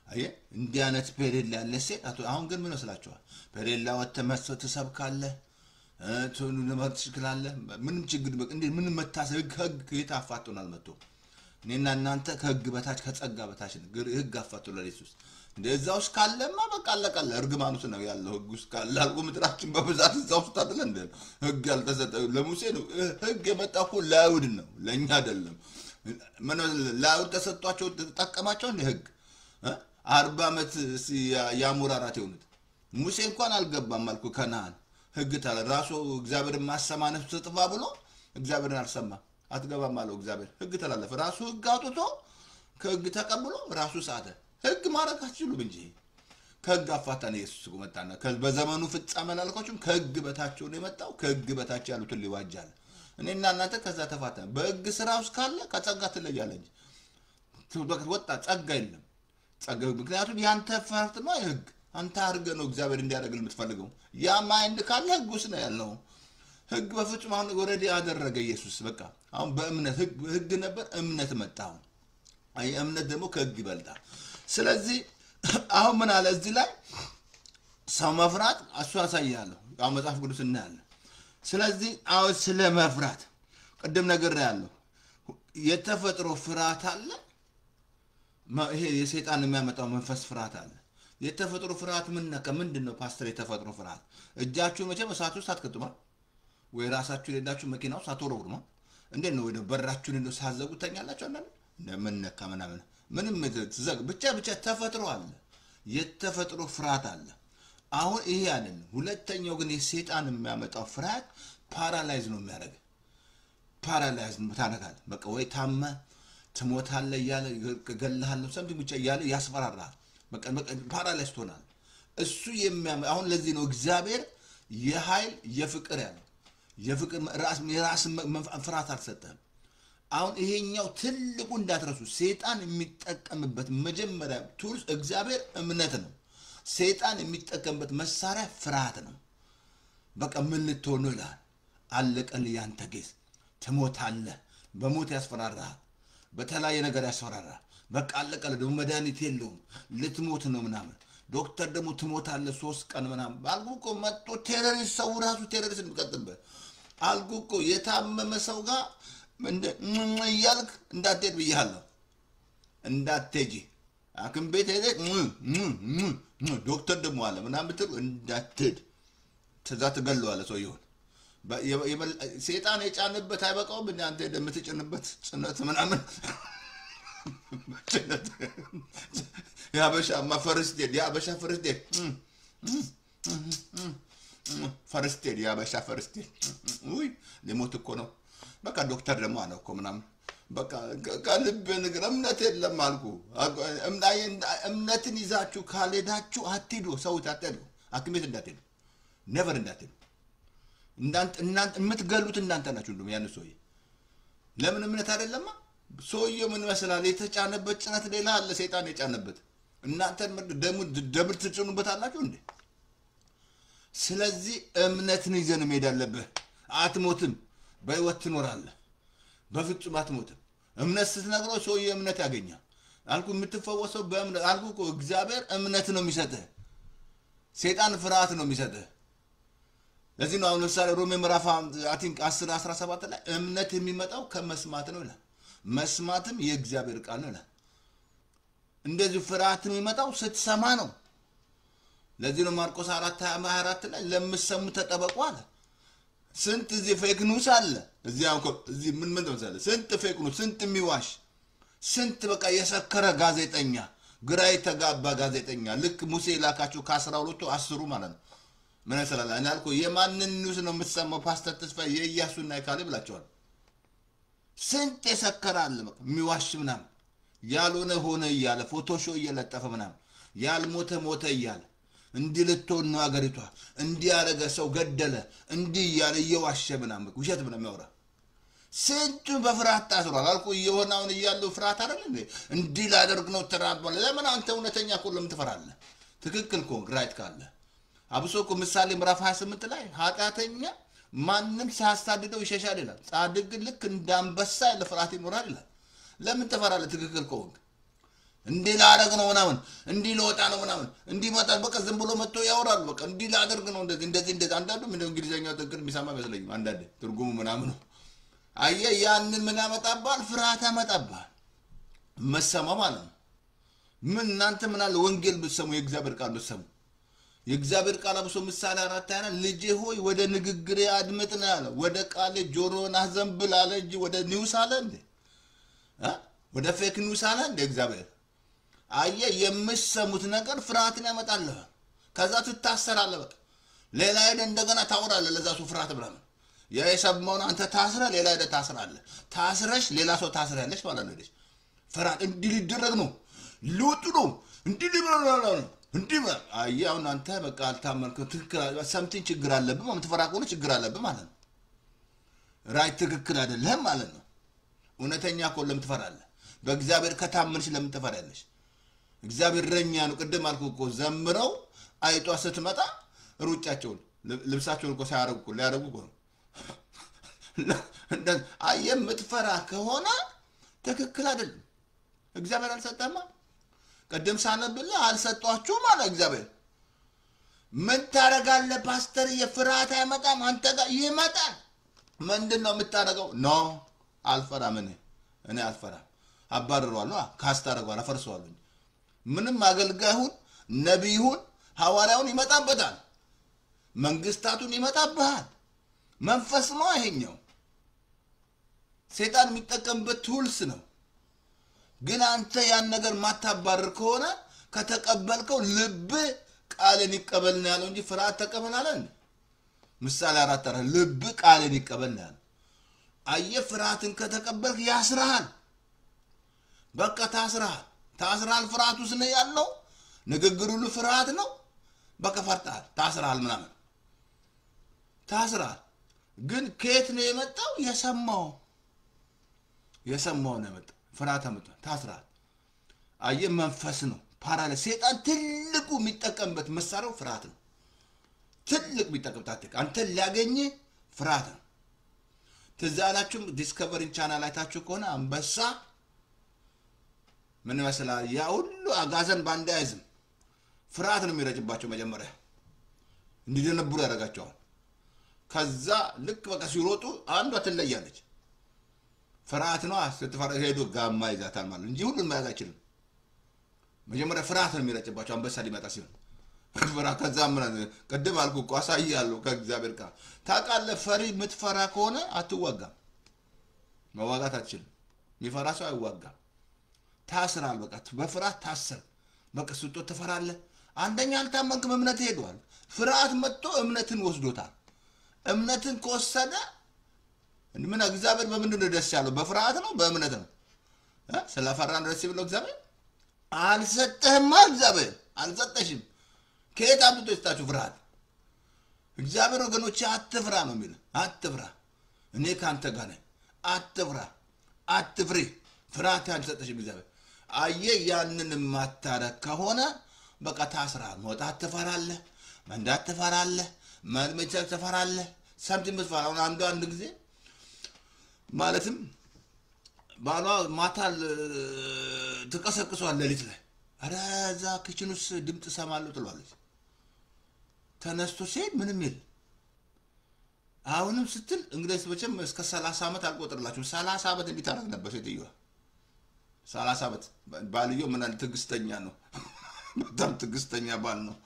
አየ እንዲያነት ፔሬድ ላይ ያለ ሴት አሁን ግን ምን መስላችኋል ፔሬድ ላይ ወተመሰ ተሰብካለ ቶኑ ለማትሽክላለ ምንም ችግር እንዴ ምንም መታሰብ ህግ የታፋጡናል መጥቶ እኔና እናንተ ከህግ በታች ከጸጋ በታች ህግ አፋጡላ ኢየሱስ እንደዛውስ ካለማ በቃ አለቀለ እርግማኑስ ነው ያለው ህግ ውስጥ ካላልኩ ምድራችን በብዛት እዛው ተጣለ እንደ ህግ ያልተሰጠ ለሙሴ ነው ህግ የመጣው እኮ ለአይሁድ ነው ለኛ አይደለም ምን ለአይሁድ ተሰጥቷቸው ተጠቀማቸው እንደ ህግ 40 አመት ያሙራራት ይሆኑት ሙሴ እንኳን አልገባም አልኩ ከነዓን ህግ ታለ ራሱ እግዚአብሔር ማሰማነፍ ተጥፋ ብሎ እግዚአብሔርን አልሰማ አትገባም አለው እግዚአብሔር ህግ ተላለፈ ራሱ ህግ አውጥቶ ከህግ ተቀብሎ ራሱ ሳተ ህግ ማረካችሁ እንጂ ከህግ አፋታነ ኢየሱስ ቆመጣና በዘመኑ ፍጻሜ ላልኳችሁ ከህግ በታቸው ነው የመጣው ከህግ በታች ያሉት ሊዋጃል እኔና እናንተ ከዛ ተፋታን በህግ ስራውስ ካለ ከጸጋ ትለያለች ወጣ ጸጋ የለም ጸጋ ምክንያቱም ያንተ ፈርት ነው ህግ አንተ አርገ ነው እግዚአብሔር እንዲያደርግል የምትፈልገው ያ ማይንድ ካለ ህጉስ ነው ያለው ህግ በፍጹም አሁን ኦሬዲ አደረገ ኢየሱስ በቃ አሁን በእምነት ህግ ነበር እምነት መጣው አይ እምነት ደግሞ ከህግ ይበልጣል ስለዚህ አሁን ምን አለ እዚህ ላይ ሰው መፍራት አሳያለሁ አሁን መጽሐፍ ቅዱስ እናያለን ስለዚህ አሁን ስለ መፍራት ቀደም ነገር ያለው የተፈጥሮ ፍርሃት አለ ይሄ የሰይጣን የሚያመጣው መንፈስ ፍርሃት አለ የተፈጥሮ ፍርሃት ምንድነው ፓስተር የተፈጥሮ ፍርሃት እጃችሁ መቼ በሳቱ ሳትከቱማ ወይ ራሳችሁ ሌላችሁ መኪናው ሳትወረውሩማ እንዴት ነው ወደ በራችሁን እንደው ሳዘጉተኛላችሁ አንተ ለምን ነካመና ምንም ትዘግ ብቻ ተፈጥሮ አለ የተፈጥሮ ፍርሃት አለ አሁን ይሄ አይደለም ሁለተኛው ግን የሰይጣን የሚያመጣው ፍርሃት ፓራላይዝ ነው የሚያደርግ ፓራላይዝ ታነካል በቃ ወይ ታማ ትሞታለህ ያለ ገለሃለሁ ሰምቲ ብቻ ያለ ያስፈራራል በቃ ፓራላይዝ ሆናል እሱ አሁን ለዚህ ነው እግዚአብሔር የኃይል የፍቅር ያለው የፍቅር ራስ ፍርሃት አልሰጠም አሁን ይሄኛው ትልቁ እንዳትረሱ ሰይጣን የሚጠቀምበት መጀመሪያ ቱልስ እግዚአብሔር እምነት ነው ሰይጣን የሚጠቀምበት መሳሪያ ፍርሃት ነው በቃ ምን ልትሆን ይላል አለቀል ያንተ ጌስ ትሞታለህ በሞት ያስፈራራል በተለያየ ነገር ያስፈራራል በቃ አለቀል ደግሞ መድኃኒት የለውም ልትሞት ነው ምናምን ዶክተር ደግሞ ትሞታለህ 3 ቀን ምናምን አልኩኮ መጥቶ ቴሮሪስት ሰው ራሱ ቴሮሪስት እንቀጥልበት አልኩኮ የታመመ ሰው ጋር ያልክ እንዳትሄድ ብያለሁ እንዳትሄጂ አክም ቤት ሄደ ዶክተር ደግሞ አለ ምናምን ብትሉ እንዳትሄድ ተዛት ገለዋለ ሰው ይሁን ሰይጣን የጫነበት አይበቃውም እናንተ እንደምትጭንበት ጽነት ምናምን ጽነት ያበሻ ማፈርስት ያበሻ ፈርስት ፈርስት ያበሻ ፈርስት ውይ ለሞት እኮ ነው በቃ ዶክተር ደግሞ አለ እኮ ምናምን በቃ ከልብ ነገር እምነት የለም አልኩ እምነትን ይዛችሁ ካልሄዳችሁ አትሄዱ ሰው ታጠዱ አክሜት እንዳትሄዱ never እንዳትሄዱ እናንተ የምትገሉት እናንተ ናችሁ እንደም ያን ሰውዬ ለምን እምነት አይደለማ ሰውዬው ምን መስላል የተጫነበት ጭነት ሌላ አለ ሰይጣን የጫነበት እናንተ ደብር ትጭኑበት አላችሁ እንዴ ስለዚህ እምነትን ይዘን መሄድ አለበት አትሞትም በህይወት ትኖራለህ በፍጹም አትሞትም እምነት ስትነግረው ሰውዬ እምነት ያገኛል አልኩ የምትፈወሰው በእምነት አልኩ እኮ እግዚአብሔር እምነት ነው የሚሰጥህ ሰይጣን ፍርሃት ነው የሚሰጥህ ለዚህ ነው አሁን ለምሳሌ ሮሜ ምዕራፍ 10 17 ላይ እምነት የሚመጣው ከመስማት ነው ይላል መስማትም የእግዚአብሔር ቃል ነው ይላል እንደዚህ ፍርሃት የሚመጣው ስትሰማ ነው ለዚህ ነው ማርቆስ 4:24 ላይ ለምትሰሙ ተጠበቁ አለ ስንት እዚህ ፌክ ኒውስ አለ እዚህ ምን ተመሳለ ስንት ፌክ ኒውስ ስንት የሚዋሽ ስንት በቃ የሰከረ ጋዜጠኛ ግራ የተጋባ ጋዜጠኛ ልክ ሙሴ ላካቸው ከ12 10 ማለት ነው ምን ያሰላል እናልኩ የማንን ኒውስ ነው የምትሰማው ፓስተር ተስፋ የኢያሱና የካሌብ ብላቸዋል ስንት የሰከራል በቃ የሚዋሽ ምናምን ያልሆነ ሆነ እያለ ፎቶሾ እየለጠፈ ምናምን ያልሞተ ሞተ እያለ እንዲህ ልትሆን ነው አገሪቷ እንዲህ ያረገ ሰው ገደለ እንዲህ ያለ እየዋሸ ምናምን ውሸት ምናምን ያወራ ስንቱ በፍርሃት ታስሯል አልኩ የሆነውን እያለው ፍርሃት አይደል እንዲህ ላደርግ ነው ተራባለ ለምን አንተ እውነተኛ ሁሉም ትፈራለህ ትክክል ኮን ራይት ካለ አብሶ ምሳሌ ምዕራፍ 28 ላይ ኃጢአተኛ ማንንም ሳያሳድደው ይሸሻል ይላል ጻድቅ ልክ እንዳንበሳ ለፍርሃት ይኖራል ይላል ለምን ትፈራለህ ትክክል ኮን እንዲህ ላደርግ ነው ምናምን እንዲህ ልወጣ ነው ምናምን እንዲህ መጣል በቃ ዝም ብሎ መጥቶ ያወራል በቃ እንዲህ ላደርግ ነው እንደዚህ አንዳንዱ ምን እንግሊዘኛው ትክክል የሚሰማ መስለኝ አንዳንዴ ትርጉሙ ምናምን ነው አየ ያንን ምን ያመጣባል ፍርሃት ያመጣባል መሰማ ማለት ነው ምን እናንተ ምን አለ ወንጌል ብትሰሙ የእግዚአብሔር ቃል ብትሰሙ የእግዚአብሔር ቃል አብሶ ምሳሌ 4 ያና ልጄ ሆይ ወደ ንግግሬ አድምጥ ነው ያለ ወደ ቃሌ ጆሮን አዘንብል አለ እንጂ ወደ ኒውስ አለ እንዴ ወደ ፌክ ኒውስ አለ እንዴ እግዚአብሔር አየ የምትሰሙት ነገር ፍርሃትን ያመጣል ከዛ ትታሰራለህ በቃ ሌላ አይደል እንደገና ታወራለህ ለዛ ሰው ፍርሃት ብራም የሰማውን አንተ ታስረ ሌላ አይደል ታስራለህ ታስረሽ ሌላ ሰው ታስራለሽ ማለት ነው ፍርሃት እንዲህ ሊደረግ ነው ሉጡ ነው እንዲህ ሊበላ ነው እንዲህ አያውን አንተ በቃ አልታመንከው ትክክል ሰምቲንግ ችግር አለብህ ማለት ተፈራቆነ ችግር አለብህ ማለት ነው ራይት ትክክል አይደለም ማለት ነው እውነተኛ ኮለም ትፈራለህ በእግዚአብሔር ከታመንሽ ለምን ትፈራለሽ እግዚአብሔር ረኛ ነው ቅድም አልኩ እኮ ዘምረው አይጧ ስትመጣ ሩጫቸውን ልብሳቸውን እኮ ሳያረጉ ሊያረጉ እኮ አየም ምትፈራ ከሆነ ትክክል አይደለም እግዚአብሔር አልሰጠማ ቀደም ሳነብልህ አልሰጧችሁ ማለት እግዚአብሔር ምን ታረጋለህ ፓስተር የፍርሃት አይመጣም አንተ ጋር ይመጣል ምንድነው የምታረገው ኖ አልፈራም እኔ አልፈራም አባረሯለሁ ካስታረጓል አፈርሰዋለሁ ምንም አገልጋዩን ነብዩን ሐዋርያውን ይመጣበታል መንግስታቱን ይመጣበታል መንፈስ ነው ይሄኛው ሰይጣን የሚጠቀምበት ቱልስ ነው ግን አንተ ያን ነገር ማታባረር ከሆነ ከተቀበልከው ልብ ቃልን ይቀበልና ያለው እንጂ ፍርሃት ተቀበላለን ምሳሌ 4 ልብ ቃልን ይቀበልና አየ ፍርሃትን ከተቀበልክ ያስራል በቃ ታስራል ፍርሃት ውስጥ ነው ያለው ንግግሩ ሁሉ ፍርሃት ነው በቃ ፈርታል ታስራል ምናምን ታስራል ግን ከየት ነው የመጣው የሰማው ነው የመጣው ፍርሃት አመጣ ታስራል አየ መንፈስ ነው ፓራለ ሰይጣን ትልቁ የሚጠቀምበት መሳሪያው ፍርሃት ነው ትልቅ የሚጠቀም ታክቲክ አንተ ሊያገኝ ፍርሃት ነው ተዛላችሁ ዲስከቨሪ ቻናል አይታችሁ ከሆነ አንበሳ ምን መስላል ያ ሁሉ አጋዘን ባንድ አይዝም ፍርሃት ነው የሚረጭባቸው መጀመሪያ እንዲደነብሩ ያደርጋቸዋል ከዛ ልክ በቃ ሲሮጡ አንዷ ትለያለች ፍርሃት ነው ስትፈራ ሄዶ ጋማ ይዛታል ማለት እንጂ ሁሉን መያዝ አይችልም መጀመሪያ ፍርሃት ነው የሚረጭባቸው አንበሳ ሊመጣ ሲሆን ፍርሃት ከዛ ምን ቀደም አልኩ እኮ አሳያለሁ ከእግዚአብሔር ጋር ታውቃለህ ፈሪ ምትፈራ ከሆነ አትዋጋም መዋጋት አትችልም የሚፈራ ሰው አይዋጋም ታስራል በቃ በፍርሃት ታስር በቃ ስጦ ተፈራለህ አንደኛ አልታመንክም እምነት ሄዷል ፍርሃት መጥቶ እምነትን ወስዶታል እምነትን ከወሰደ ምን እግዚአብሔር በምንድነው ደስ ያለው በፍርሃት ነው በእምነት ነው ስለፈራን ደስ ይብለው እግዚአብሔር አልሰጠህም እግዚአብሔር አልሰጠሽም ከየት አምጥቶ ይስጣችሁ ፍርሃት እግዚአብሔር ወገኖች አትፍራ ነው የሚል አትፍራ እኔ ካንተ ጋር ነኝ አትፍራ አትፍሪ ፍርሃት አልሰጠሽም እግዚአብሔር አየ ያንን ማታረክ ከሆነ በቃ ታስራል መውጣት ትፈራለህ መንዳት ትፈራለህ መልመቻ ትፈራለህ ሰምቲም ትፈራለህ አንድ ጊዜ ማለትም ባሏ ማታል ተቀሰቅሷል ለሊት ላይ አራዛ ክችኑስ ድምጽ ሰማለው ትሏለች ተነስቶ ሲሄድ ምንም የለም። አሁንም ስትል እንግዲህ በቸም እስከ 30 ዓመት አልቆጥርላችሁ 30 ዓመት እንዲታረግ ነበር ሴትዮዋ 30 ዓመት ባልየው ምን አለ ትግስተኛ ነው በጣም ትግስተኛ ባል ነው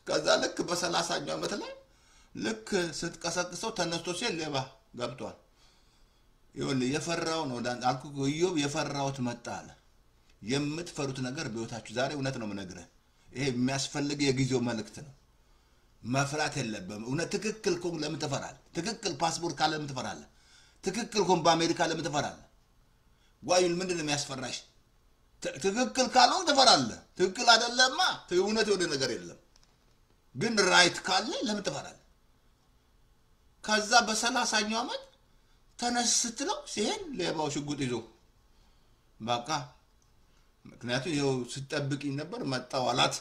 ከዛ ልክ በ30ኛው ዓመት ላይ ልክ ስትቀሰቅሰው ተነስቶ ሲል ሌባ ገብቷል ይሁን የፈራው ነው አልኩ ኢዮብ የፈራውት መጣ አለ የምትፈሩት ነገር በህይወታችሁ ዛሬ እውነት ነው የምነግርህ ይሄ የሚያስፈልግ የጊዜው መልእክት ነው መፍራት የለብህም እውነት ትክክል ኮን ለምን ተፈራል ትክክል ፓስፖርት ካለ ለምን ተፈራል ትክክል ኮን በአሜሪካ ለምን ተፈራል ዋይል ምንድነው የሚያስፈራሽ ትክክል ካልሆነ ተፈራል ትክክል አይደለማ እውነት ወደ ነገር የለም ግን ራይት ካለ ለምን ተፈራል ከዛ በ30ኛው ዓመት ተነስተው ሲሄድ ሌባው ሽጉጥ ይዞ በቃ ምክንያቱም ይሄው ሲጠብቅኝ ነበር መጣው አላት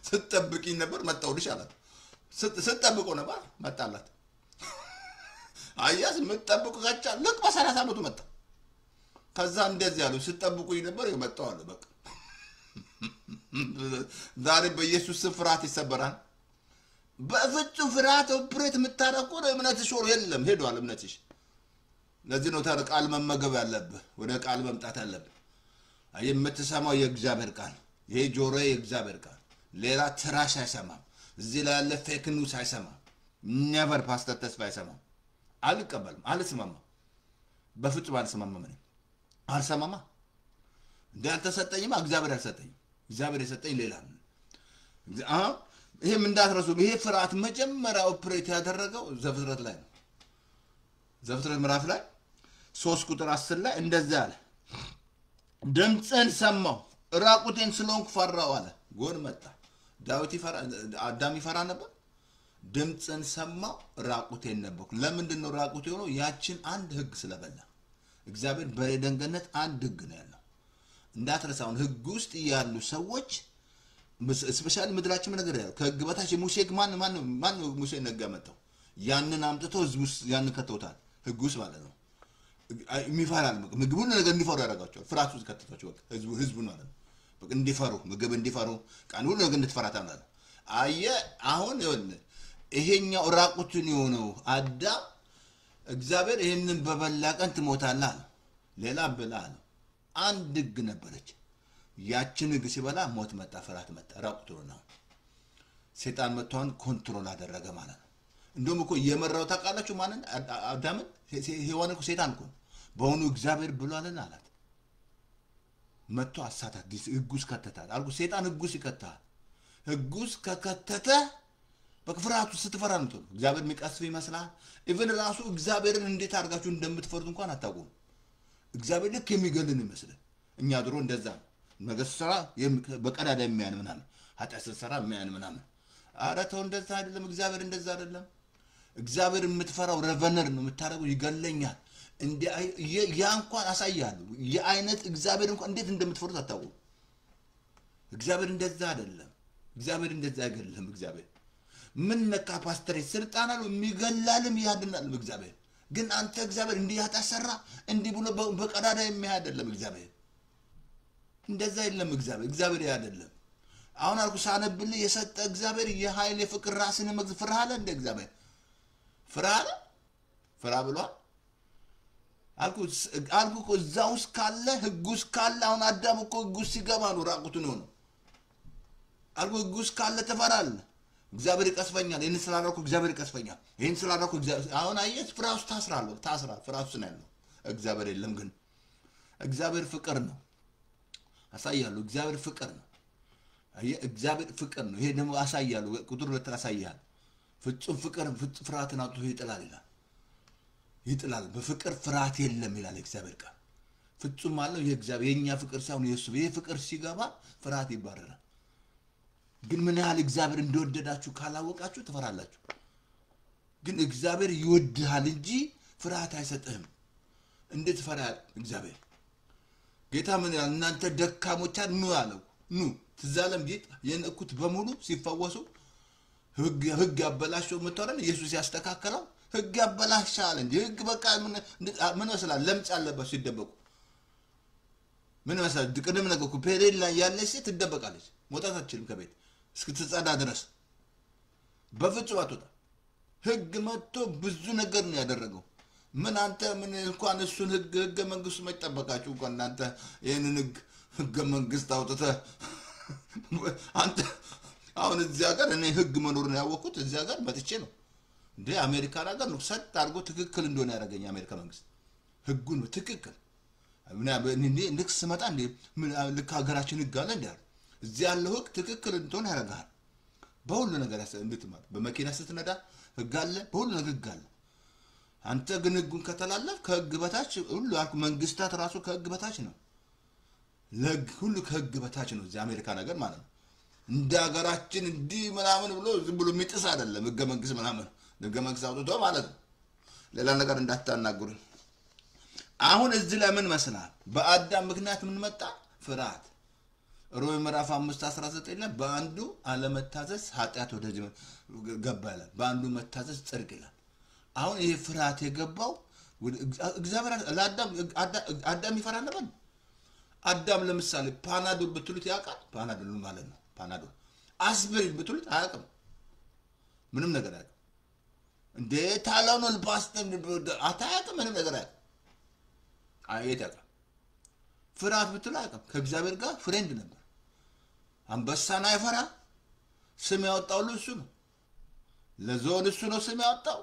ስትጠብቅኝ ነበር መጣውልሽ አላት ስትጠብቆ ነበር መጣላት አያስ መጣብቁ ጋቻ ልክ በ30 ዓመቱ መጣ ከዛ እንደዚህ ያለው ስትጠብቁኝ ነበር የመጣው አለ በቃ ዛሬ በኢየሱስ ፍርሃት ይሰበራል በፍጹም ፍርሃት ኦፕሬት የምታረቁ እምነትሽ ወር የለም ሄዷል እምነትሽ ለዚህ ነው ታረ ቃል መመገብ ያለብህ ወደ ቃል መምጣት ያለብህ የምትሰማው የእግዚአብሔር ቃል ይሄ ጆሮ የእግዚአብሔር ቃል ሌላ ትራሽ አይሰማም እዚህ ላይ ያለ ፌክ ኒውስ አይሰማም never ፓስተር ተስፋ አይሰማም አልቀበልም አልስማማ በፍጹም አልስማማም አልሰማማ እንዳልተሰጠኝማ እግዚአብሔር አልሰጠኝም እግዚአብሔር የሰጠኝ ሌላ ነው ይሄም እንዳትረሱ ይሄ ፍርሃት መጀመሪያ ኦፕሬት ያደረገው ዘፍጥረት ላይ ነው ዘፍጥረት ምዕራፍ ላይ 3 ቁጥር 10 ላይ እንደዛ አለ ድምጽን ሰማው ራቁቴን ስለሆንኩ ፈራው አለ ጎን መጣ ዳዊት ይፈራ አዳም ይፈራ ነበር ድምጽን ሰማው ራቁቴን ነበርኩ ለምንድነው ራቁቴ ሆኖ ያችን አንድ ህግ ስለበላ እግዚአብሔር በኤደን ገነት አንድ ህግ ነው ያለው እንዳትረሳውን ህግ ውስጥ ያሉ ሰዎች ስፔሻሊ ምድራችን ነገር ያለው ከህግ በታች ሙሴ ማን ሙሴ ነገ መጣው ያንን አምጥቶ ህዝብ ውስጥ ያን ከተውታል ህግ ውስጥ ማለት ነው የሚፈራል ምግቡን ነገር እንዲፈሩ ያደርጋቸዋል ፍርሃት ውስጥ ከተታቸው በቃ ህዝቡ ነው ማለት በቃ እንዲፈሩ ምግብ እንዲፈሩ ቃል ሁሉ ነገር እንድትፈራታ ማለት አየ አሁን ይሄኛው ራቁቱን የሆነው አዳም እግዚአብሔር ይሄንን በበላ ቀን ትሞታለህ አለ ሌላ ብላ አለ አንድ ህግ ነበረች ያችን ህግ ሲበላ ሞት መጣ ፍርሃት መጣ ራቁቱን ነው ሰይጣን መጥቷን ኮንትሮል አደረገ ማለት ነው እንደውም እኮ የመራው ታቃላችሁ ማንን አዳምን ሔዋን እኮ ሰይጣን እኮ በእውኑ እግዚአብሔር ብሏልና አላት መጥቶ አሳታት ህጉስ ከተታል አልኩ ሰይጣን ህጉስ ይከታል ህጉስ ከከተተ በፍርሃቱ ስትፈራ ነው እግዚአብሔር የሚቀስፍ ይመስላል ኢቭን ራሱ እግዚአብሔርን እንዴት አድርጋችሁ እንደምትፈሩት እንኳን አታውቁም እግዚአብሔር ልክ የሚገልን ይመስላል እኛ ድሮ እንደዛ ነገር ሰራ በቀዳዳ የሚያን ምናምን ኃጢአት ሰራ የሚያን ምናምን አራተው እንደዛ አይደለም እግዚአብሔር እንደዛ አይደለም እግዚአብሔር የምትፈራው ረቨነር ነው የምታረገው ይገለኛል እንዴ ያ እንኳን አሳያለሁ የአይነት እግዚአብሔር እንኳን እንዴት እንደምትፈሩት አታውቁም እግዚአብሔር እንደዛ አይደለም እግዚአብሔር እንደዛ አይገለም እግዚአብሔር ምን ነካ ፓስተር ስልጣን አለው የሚገላልም ያድናል እግዚአብሔር ግን አንተ እግዚአብሔር እንዲህ ያታሰራ እንዲህ ብሎ በቀዳዳ የሚያ አይደለም እግዚአብሔር እንደዛ አይደለም እግዚአብሔር አይደለም አሁን አልኩ ሳነብልህ የሰጠ እግዚአብሔር የኃይል የፍቅር ራስን መግፍራለ እንደ እግዚአብሔር ፍራ ብሏል አልኩ እዛውስ ካለ ህጉስ ካለ አሁን አዳም እኮ ህጉስ ሲገባ ነው ራቁቱን ሆኖ አልኩ ህጉስ ካለ ተፈራል እግዚአብሔር ይቀስፈኛል ይሄን ስላደረኩ እግዚአብሔር ይቀስፈኛል ይሄን ስላደረኩ አሁን አየህ ፍራውስ ታስራል ፍራውስ ነው ያለው እግዚአብሔር የለም ግን እግዚአብሔር ፍቅር ነው አሳያለሁ እግዚአብሔር ፍቅር ነው እግዚአብሔር ፍቅር ነው ይሄ ደግሞ አሳያለሁ ቁጥር 2 አሳያለሁ ፍጹም ፍቅር ፍርሃትን አጥቶ ይጥላል በፍቅር ፍርሃት የለም ይላል እግዚአብሔር ቃል ፍጹም ማለት የእግዚአብሔር የኛ ፍቅር ሳይሆን ኢየሱስ ይሄ ፍቅር ሲገባ ፍርሃት ይባረራል ግን ምን ያህል እግዚአብሔር እንደወደዳችሁ ካላወቃችሁ ትፈራላችሁ ግን እግዚአብሔር ይወድሃል እንጂ ፍርሃት አይሰጥህም እንዴት ፈራል እግዚአብሔር ጌታ ምን ያህል እናንተ ደካሞች ኑ አለው ኑ ትዛለም ጌታ የነኩት በሙሉ ሲፈወሱ ህግ ያበላሽው መተረን ኢየሱስ ያስተካከለው ህግ ያበላሻል እንጂ ህግ በቃ ምን ወስላል ለምጽ አለበት ሲደበቁ ምን መሰለህ ድቅድም ነገር እኮ ፔሬድ ላይ ያለች ሴት ትደበቃለች መውጣት አትችልም ከቤት እስክትጸዳ ድረስ በፍጹም አትወጣ ህግ መጥቶ ብዙ ነገር ነው ያደረገው ምን አንተ ምን እንኳን እሱን ህገ መንግስቱ መጠበቃችሁ እንኳን እናንተ ይሄንን ህገ መንግስት አውጥተህ አንተ አሁን እዚህ ሀገር እኔ ህግ መኖር ነው ያወቅኩት እዚህ ሀገር መጥቼ ነው እንዴ አሜሪካ ሀገር ነው ሰጥ አድርጎ ትክክል እንደሆነ ያደረገኝ አሜሪካ መንግስት ህጉን ትክክል እኔ ንክስ መጣ እንዴ ልክ ሀገራችን ህግ አለ እንዴ እዚህ ያለው ህግ ትክክል እንደሆነ ያደርጋል በሁሉ ነገር እንድትማር በመኪና ስትነዳ ህግ አለ በሁሉ ነገር ህግ አለ አንተ ግን ህጉን ከተላለፍ ከህግ በታች ሁሉ አልኩ መንግስታት ራሱ ከህግ በታች ነው ለህግ ሁሉ ከህግ በታች ነው እዚህ አሜሪካ ነገር ማለት ነው እንደ ሀገራችን እንዲ ምናምን ብሎ ዝም ብሎ የሚጥስ አይደለም ህገ መንግስት ምናምን ህገ መንግስት አውጥቶ ማለት ነው ሌላ ነገር እንዳታናግሩ አሁን እዚህ ላይ ምን መስላል በአዳም ምክንያት ምን መጣ ፍርሃት ሮሜ ምዕራፍ 5:19 ላይ በአንዱ አለመታዘዝ ኃጢአት ወደዚህ ገባለ በአንዱ መታዘዝ ጽድቅ ይላል አሁን ይሄ ፍርሃት የገባው እግዚአብሔር ለአዳም ይፈራ ነበር አዳም ለምሳሌ ፓናዶል ብትሉት ያውቃል ፓናዶል ማለት ነው ፓናዶል አስፕሪን ብትሉት አያውቅም ምንም ነገር አያውቅም እንዴ ታላኖል ፓስተን አታውቅም ምንም ነገር አያውቅም አይታውቅም ፍርሃት ብትሉ አያውቅም ከእግዚአብሔር ጋር ፍሬንድ ነበር አንበሳን አይፈራ ስም ያወጣው እሱ ነው ለዞን እሱ ነው ስም ያወጣው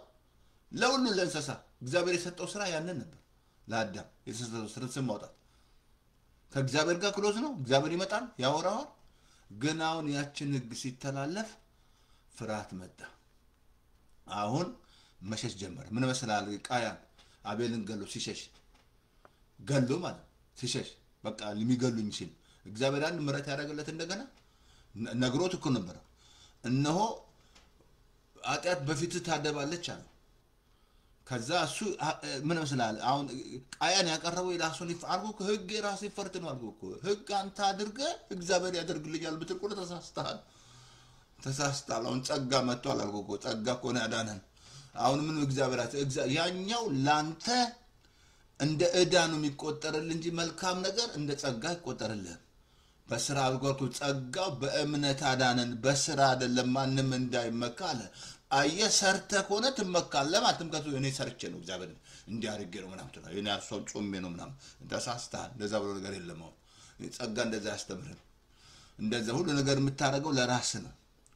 ለሁሉ ለእንስሳ እግዚአብሔር የሰጠው ስራ ያንን ነበር ለአዳም የሰጠው ስራ ስም ማውጣት ከእግዚአብሔር ጋር ክሎዝ ነው እግዚአብሔር ይመጣል ያወራዋል ግን አሁን ያችን ህግ ሲተላለፍ ፍርሃት መጣ አሁን መሸሽ ጀመረ ምን መስላል ቃያን አቤልን ገሎ ሲሸሽ ገሎ ማለት ሲሸሽ በቃ ለሚገሉኝ ሲል እግዚአብሔር አንድ ምሕረት ያደረገለት እንደገና ነግሮት እኮ ነበር እነሆ ኃጢአት በፊት ታደባለች አለ ከዛ እሱ ምን መስላል አሁን ቃያን ያቀረበው ኢላሶን ይፋርጉ ህግ ራስ ይፈርት ነው አልኩ ህግ አንተ አድርገ እግዚአብሔር ያደርግልኛል ብትቆለ ተሳስተሃል አሁን ጸጋ መጥቷል አልኩ ጸጋ ኮነ ያዳነን አሁን ምን እግዚአብሔር ያኛው ላንተ እንደ እዳኑ የሚቆጠርልህ እንጂ መልካም ነገር እንደ ጸጋ ይቆጠርልህ በስራ አልጎርኩ ጸጋው በእምነት አዳነን በስራ አይደለም ማንንም እንዳይመካ አለ አየ ሰርተ ኮነ ተመካለ ማለትም ከሱ እኔ ሰርቼ ነው እግዚአብሔር እንዲያርገ ነው ምናምን ተላ እኔ አርሶ ጾሜ ነው ምናምን ተሳስተሃል እንደዛ ብሎ ነገር የለም ጸጋ እንደዛ ያስተምረን እንደዛ ሁሉ ነገር የምታረገው ለራስ ነው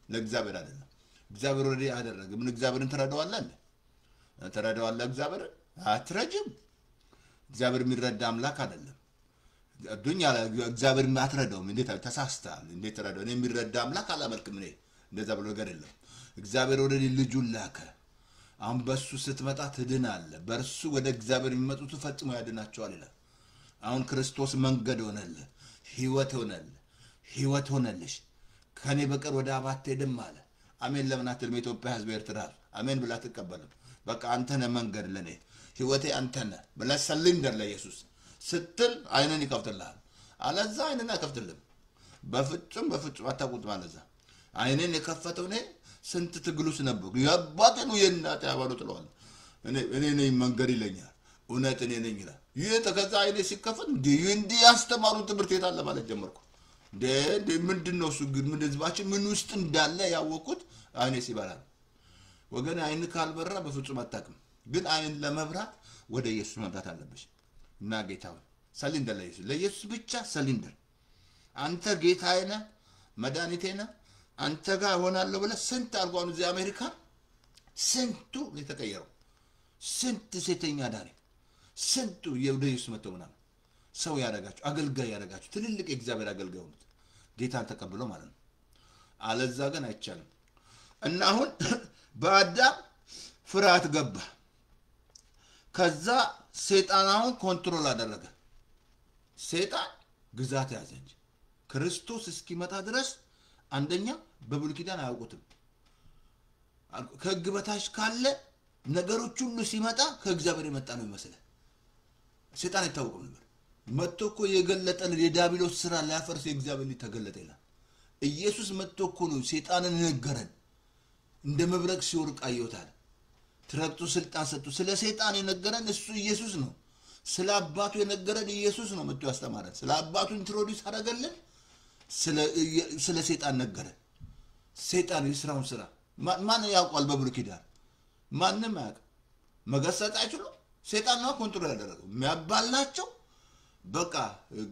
ለእግዚአብሔር አይደለም እግዚአብሔር ወደ ያደረገ ምን እግዚአብሔርን ተረዳዋለህ እግዚአብሔር አትረጅም እግዚአብሔር የሚረዳ አምላክ አይደለም ዱኛ እግዚአብሔር ማትረዳውም እንዴት ተሳስተሃል እንዴት ተረዳው እኔ የሚረዳ አምላክ አላመልክም እኔ እንደዛ ብሎ ነገር የለም እግዚአብሔር ወደ ልጁን ላከ አሁን በሱ ስትመጣ ትድናለህ በርሱ ወደ እግዚአብሔር የሚመጡት ፈጽሞ ያድናቸዋል ይላል አሁን ክርስቶስ መንገድ ሆነልህ ህይወት ሆነልሽ ከኔ በቀር ወደ አብ አትሄድም አለ አሜን ለምን አትልም ኢትዮጵያ ህዝብ ኤርትራ አሜን ብላ ተቀበለ በቃ አንተ ነህ መንገድ ለኔ ህይወቴ አንተ ነህ ብለህ ሰሊንደር ለኢየሱስ ስትል አይነን ይከፍትልሃል አለዛ አይነን አይከፍትልም በፍጹም አታውቁት ማለዛ አይነን የከፈተው ነው ስንት ትግሉስ ነበር ያባተኑ የናት ያባሉ ጥለዋል እኔ ነኝ መንገድ ይለኛል እውነት እኔ ነኝ ይላል ይሄ ተከዛ አይኔ ሲከፈት እንዴ ያስተማሩ ትምህርት የታለ ማለት ጀመርኩ እንዴ ምንድነው እሱ ግን ምን ህዝባችን ምን ውስጥ እንዳለ ያወቁት አይኔ ሲባላ ወገን አይን ካልበራ በፍጹም አታውቅም ግን አይን ለመብራት ወደ ኢየሱስ መብራት አለብሽ እና ጌታው ሰሊንደር ለኢየሱስ ብቻ ሰሊንደር አንተ ጌታዬ ነህ መድኃኒቴ ነህ አንተ ጋር ሆናለሁ ብለ ስንት አርጓኑ እዚህ አሜሪካ ስንቱ የተቀየረው ስንት ሴተኛ ዳሪ ስንቱ የወደ ኢየሱስ መተውና ሰው ያረጋችሁ አገልጋይ ያረጋችሁ ትልልቅ የእግዚአብሔር አገልጋይ ሆኑት ጌታን ተቀብለው ማለት ነው አለዛ ግን አይቻልም እና አሁን በአዳም ፍርሃት ገባ ከዛ ሰይጣን አሁን ኮንትሮል አደረገ ሰይጣን ግዛት ያዘ እንጂ ክርስቶስ እስኪመጣ ድረስ አንደኛ በብሉይ ኪዳን አያውቁትም ከሕግ በታች ካለ ነገሮች ሁሉ ሲመጣ ከእግዚአብሔር የመጣ ነው ይመስላል ሰይጣን አይታወቅም ነበር መጥቶ እኮ የገለጠልን የዳቢሎስ ስራ ሊያፈርስ የእግዚአብሔር ሊተገለጠ ይላል ኢየሱስ መጥቶ እኮ ነው ሰይጣንን ነገረን እንደ መብረቅ ሲወርቅ አየውታል ትረግጡ ስልጣን ሰጡ ስለ ሰይጣን የነገረን እሱ ኢየሱስ ነው ስለ አባቱ የነገረን ኢየሱስ ነው መጥቶ ያስተማረን። ስለ አባቱ ኢንትሮዲዩስ አደረገልን። ስለ ሰይጣን ነገረን። ሰይጣን የስራውን ስራ ማን ያውቃል? በብሉይ ኪዳን ማንም አያውቅም። መገሰጽ አይችሉም። ሰይጣን ነው ኮንትሮል ያደረገው የሚያባላቸው። በቃ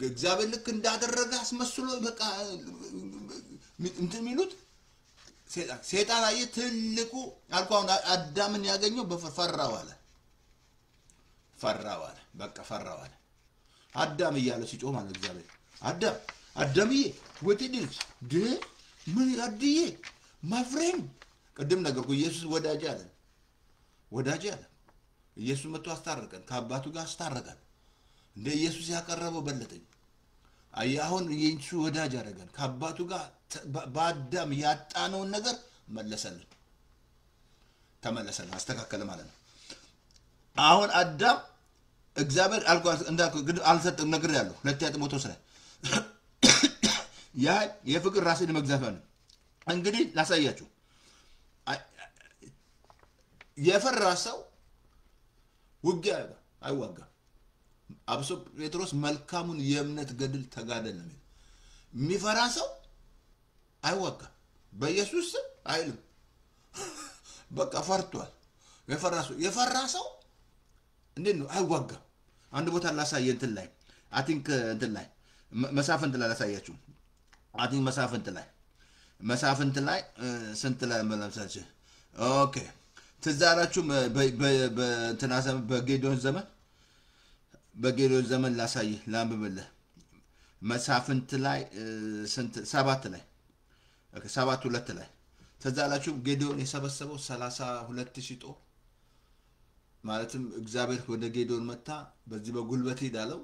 እግዚአብሔር ልክ እንዳደረገ አስመስሎ በቃ እንትን የሚሉት ሰይጣን አየ ትልቁ አልኳውን አዳምን ያገኘው በፈራው አለ። በቃ ፈራው አለ። አዳም እያለ ሲጮህ ማለት እግዚአብሔር አዳምዬ ወትድልስ ምን አድዬ ማፍሬም ቅድም ነገርኩ። ኢየሱስ ወዳጅ አለ። ኢየሱስ መጥቶ አስታረቀን፣ ከአባቱ ጋር አስታረቀን። እንደ ኢየሱስ ያቀረበው በለጠኝ። አሁን ኢየሱስ ወዳጅ አደረገን፣ ከአባቱ ጋር በአዳም ያጣነውን ነገር ተመለሰልን፣ አስተካከለ ማለት ነው። አሁን አዳም እግዚአብሔር አልሰጠም ነገር ያለው ሁለተኛ ጢሞቴዎስ ላይ ያ የፍቅር ራስን መግዛት ነው። እንግዲህ ላሳያችሁ። የፈራ ሰው ውጊያ አይዋጋም። አብሶ ጴጥሮስ መልካሙን የእምነት ገድል ተጋደለ ነው። የሚፈራ ሰው አይዋጋም። በኢየሱስ ስም አይልም። በቃ ፈርቷል። የፈራ ሰው እንዴት ነው አይዋጋም? አንድ ቦታ ላሳየ እንትን ላይ አይ ቲንክ እንትን ላይ መሳፍንት ላይ ላሳያችሁ። አይ ቲንክ መሳፍንት ላይ ስንት ላይ መለምሳችሁ? ኦኬ ትዛራችሁ በእንትና ዘመን በጌዶን ዘመን ላሳይ ላንብብልህ። መሳፍንት ላይ ስንት 7 ላይ 7:2 ላይ ትዛራችሁ ጌዶን የሰበሰበው 32,000 ጦር ማለትም እግዚአብሔር ወደ ጌዶን መጣ። በዚህ በጉልበት ሄዳለው።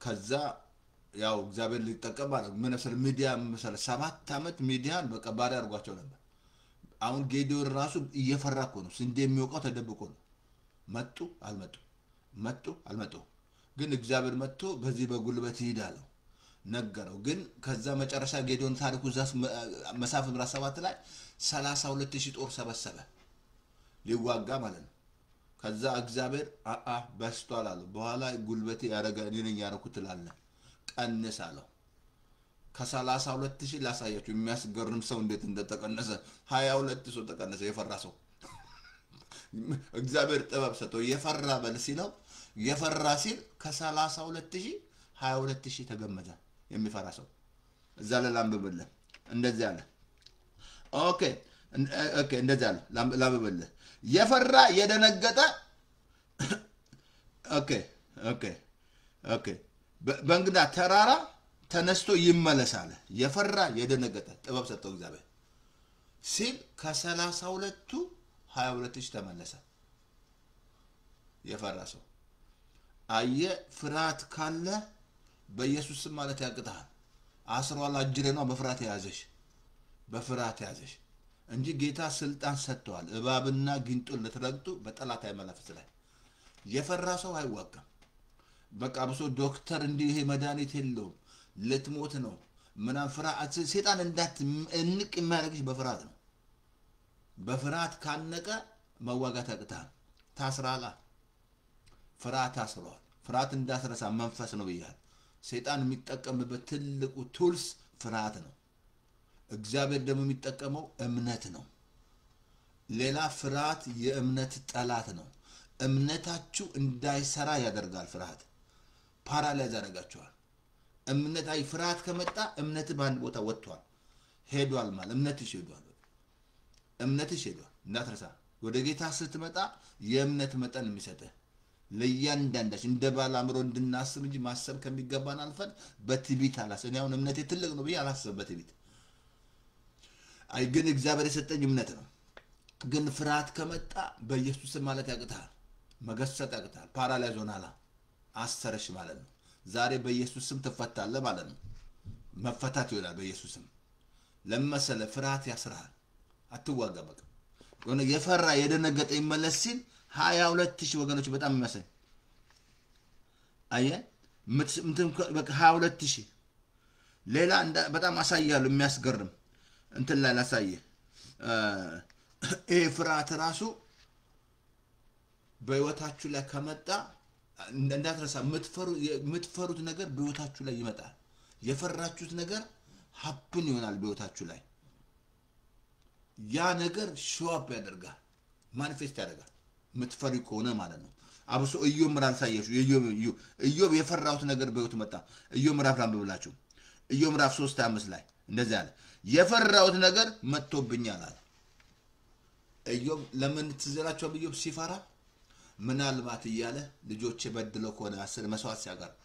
ከዛ ያው እግዚአብሔር ሊጠቀም ማለት መነሰል ሚዲያን መሰለ 7 ዓመት ሚዲያን በቃ ባሪያ አድርጓቸው ነበር። አሁን ጌዶን ራሱ እየፈራ እኮ ነው። ስንዴ የሚወቀው ተደብቆ ነው። መጡ አልመጡ ግን እግዚአብሔር መጥቶ በዚህ በጉልበት ይሄዳለው ነገረው። ግን ከዛ መጨረሻ ጌዶን ታሪኩ ዛስ መሳፍንት 7 ላይ 32,000 ጦር ሰበሰበ ሊዋጋ ማለት ነው። ከዛ እግዚአብሔር በስቷል አለው። በኋላ ጉልበቴ ያረጋ እኔን ያረኩት ተላለ ቀንስ አለው። ከ32,000 ላሳያችሁ የሚያስገርም ሰው እንዴት እንደተቀነሰ 22 ሰው ተቀነሰ። የፈራ ሰው እግዚአብሔር ጥበብ ሰጥቶ የፈራ በል ሲለው የፈራ ሲል ከ32,000 22,000 ተገመተ። የሚፈራ ሰው እዛ ለላምብብልህ እንደዚህ አለ። ኦኬ እንደዚህ አለ ላምብብልህ የፈራ የደነገጠ በእንግዳ ተራራ ተነስቶ ይመለሳል። የፈራ የደነገጠ ጥበብ ሰጠው እግዚአብሔር ሲል ከ32 22,000 ተመለሰ። የፈራ ሰው አየ ፍርሃት ካለ በኢየሱስ ስም ማለት ያቅታል። አስሯል አጅሬ ነው በፍርሃት ያዘሽ እንጂ ጌታ ስልጣን ሰጥቷል። እባብና ጊንጡን ለተረግጡ በጠላት አይመለፍት ላይ የፈራ ሰው አይዋጋም። በቃ ብሶ ዶክተር እንዲህ ይሄ መድኃኒት የለውም ልትሞት ነው ምናምን ፍርሃት ሰይጣን እንቅ የሚያደርግሽ በፍርሃት ነው። በፍርሃት ካነቀ መዋጋት ያቅታል። ታስራላ ፍርሃት ታስሯል። ፍርሃት እንዳስረሳ መንፈስ ነው ብያለሁ። ሰይጣን የሚጠቀምበት ትልቁ ቱልስ ፍርሃት ነው። እግዚአብሔር ደግሞ የሚጠቀመው እምነት ነው። ሌላ ፍርሃት የእምነት ጠላት ነው። እምነታችሁ እንዳይሰራ ያደርጋል። ፍርሃት ፓራላይዝ ያደርጋችኋል። ፍርሃት ከመጣ እምነት በአንድ ቦታ ወጥቷል ሄዷል ማለት እምነትሽ ሄዷል። እንዳትረሳ ወደ ጌታ ስትመጣ የእምነት መጠን የሚሰጥህ ለእያንዳንዳችን እንደ ባለ አእምሮ እንድናስብ እንጂ ማሰብ ከሚገባን አልፈን በትዕቢት እኔ አሁን እምነቴ ትልቅ ነው ብዬ አላስብም በትዕቢት። ግን እግዚአብሔር የሰጠኝ እምነት ነው። ግን ፍርሃት ከመጣ በኢየሱስ ማለት ያቅታል፣ መገሰጥ ያቅታል። ፓራላይዝ ሆናላ አሰረሽ ማለት ነው። ዛሬ በኢየሱስ ስም ትፈታለህ ማለት ነው። መፈታት ይሆናል በኢየሱስ ስም። ለመሰለ ፍርሃት ያስራል። አትዋጋ በቃ የፈራ የደነገጠ ይመለስ ሲል 22,000 ወገኖች በጣም የሚያሰኝ አየ በቃ 22,000 ሌላ በጣም አሳያለሁ የሚያስገርም እንትን ላይ ላሳየ። ፍርሃት ራሱ በህይወታችሁ ላይ ከመጣ እንዳትረሳ የምትፈሩት ነገር በህይወታችሁ ላይ ይመጣል የፈራችሁት ነገር ሀፕን ይሆናል በህይወታችሁ ላይ ያ ነገር ሾፕ ያደርጋል ማኒፌስት ያደርጋል የምትፈሩ ከሆነ ማለት ነው አብሶ ኢዮብ ምዕራፍ ሳይየው ኢዮብ የፈራውት ነገር በህይወቱ መጣ ኢዮብ ምዕራፍ አንብብላችሁ ኢዮብ ምዕራፍ 3:5 ላይ እንደዚህ አለ የፈራውት ነገር መጥቶብኛል አለ ኢዮብ ለምን ትዘላችሁ ኢዮብ ሲፈራ ምናልባት እያለ ልጆቼ በድለው ከሆነ 10 መስዋዕት ሲያቀርብ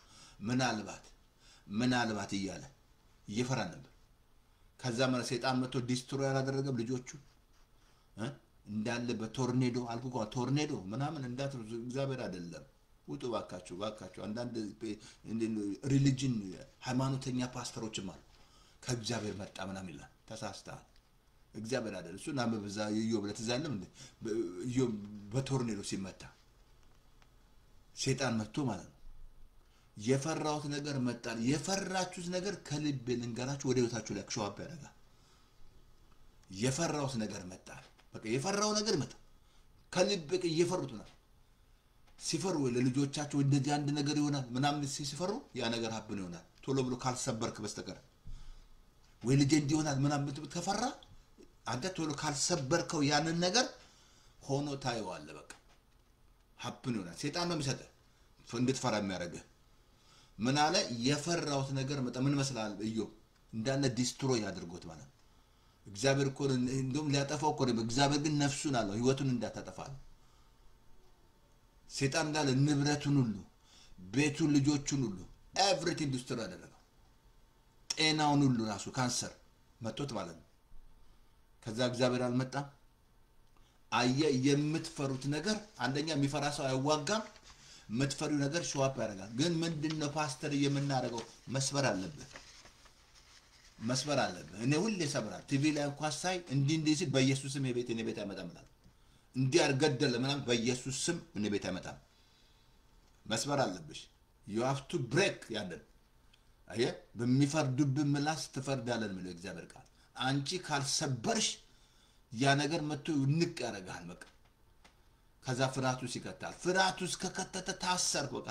ምናልባት እያለ ይፈራ ነበር ከዛ ማለት ሰይጣን መጥቶ ዲስትሮይ ያላደረገም ልጆቹ እንዳለ በቶርኔዶ አልኩ ቶርኔዶ ምናምን እንዳትሩ እግዚአብሔር አይደለም ውጡ ባካችሁ አንዳንድ ሪሊጅን ሃይማኖተኛ ፓስተሮችም አሉ ከእግዚአብሔር መጣ ምናምን ይላል ተሳስተሃል እግዚአብሔር አይደለም እሱና በዛ ኢዮብ ለተዛለም እንደ ኢዮብ በቶርኔዶ ሲመታ ሰይጣን መጥቶ ማለት ነው የፈራውት ነገር መጣል የፈራችሁት ነገር ከልብ ልንገራችሁ ወደ ህይወታችሁ ላይ ሾፕ ያደርጋል የፈራውት ነገር መጣል በቃ የፈራው ነገር መጣ ከልብ እየፈሩት ነው ሲፈሩ ለልጆቻቸው እንደዚህ አንድ ነገር ይሆናል ምናምን ሲፈሩ ያ ነገር ሀብን ይሆናል ቶሎ ብሎ ካልሰበርክ በስተቀር ወይ ልጅ እንዲሆናል ምናምን ተፈራ አንተ ቶሎ ካልሰበርከው ያንን ነገር ሆኖ ታየዋለህ በቃ ሀብን ይሆናል ሰይጣን ነው የሚሰጠው እንድትፈራ የሚያደርግህ ምን አለ የፈራውት ነገር መጣ ምን መስላል ኢዮብ እንዳለ ዲስትሮይ ያድርጎት ማለት እግዚአብሔር እኮ እንደውም ሊያጠፋው እኮ ነው እግዚአብሔር ግን ነፍሱን አለው ህይወቱን እንዳታጠፋል ሰይጣን እንዳለ ንብረቱን ሁሉ ቤቱን ልጆቹን ሁሉ ኤቭሪቲንግ ዲስትሮይ አደረገው ጤናውን ሁሉ ራሱ ካንሰር መጥቶት ማለት ነው ከዛ እግዚአብሔር አልመጣም አየ የምትፈሩት ነገር አንደኛ የሚፈራ ሰው አይዋጋም የምትፈሪው ነገር ሾፕ ያደርጋል ግን ምንድነው ፓስተር የምናደርገው መስበር አለበት እኔ ሁሌ ሰብራል ቲቪ ላይ እንኳን ሳይ እንዲህ ሲል በኢየሱስ ስም የቤት እኔ ቤት አይመጣም ማለት እንዲህ አርገደለ ምናምን በኢየሱስ ስም እኔ ቤት አይመጣም መስበር አለብሽ you have to break ያንን አየ በሚፈርዱብህ ምላስ ትፈርዳለህ ማለት እግዚአብሔር ቃል አንቺ ካልሰበርሽ ያ ነገር መጥቶ ንቅ ያደርጋል በቃ ከዛ ፍራቱ ሲከታል ፍራቱ እስከከተተ ታሰርክ በቃ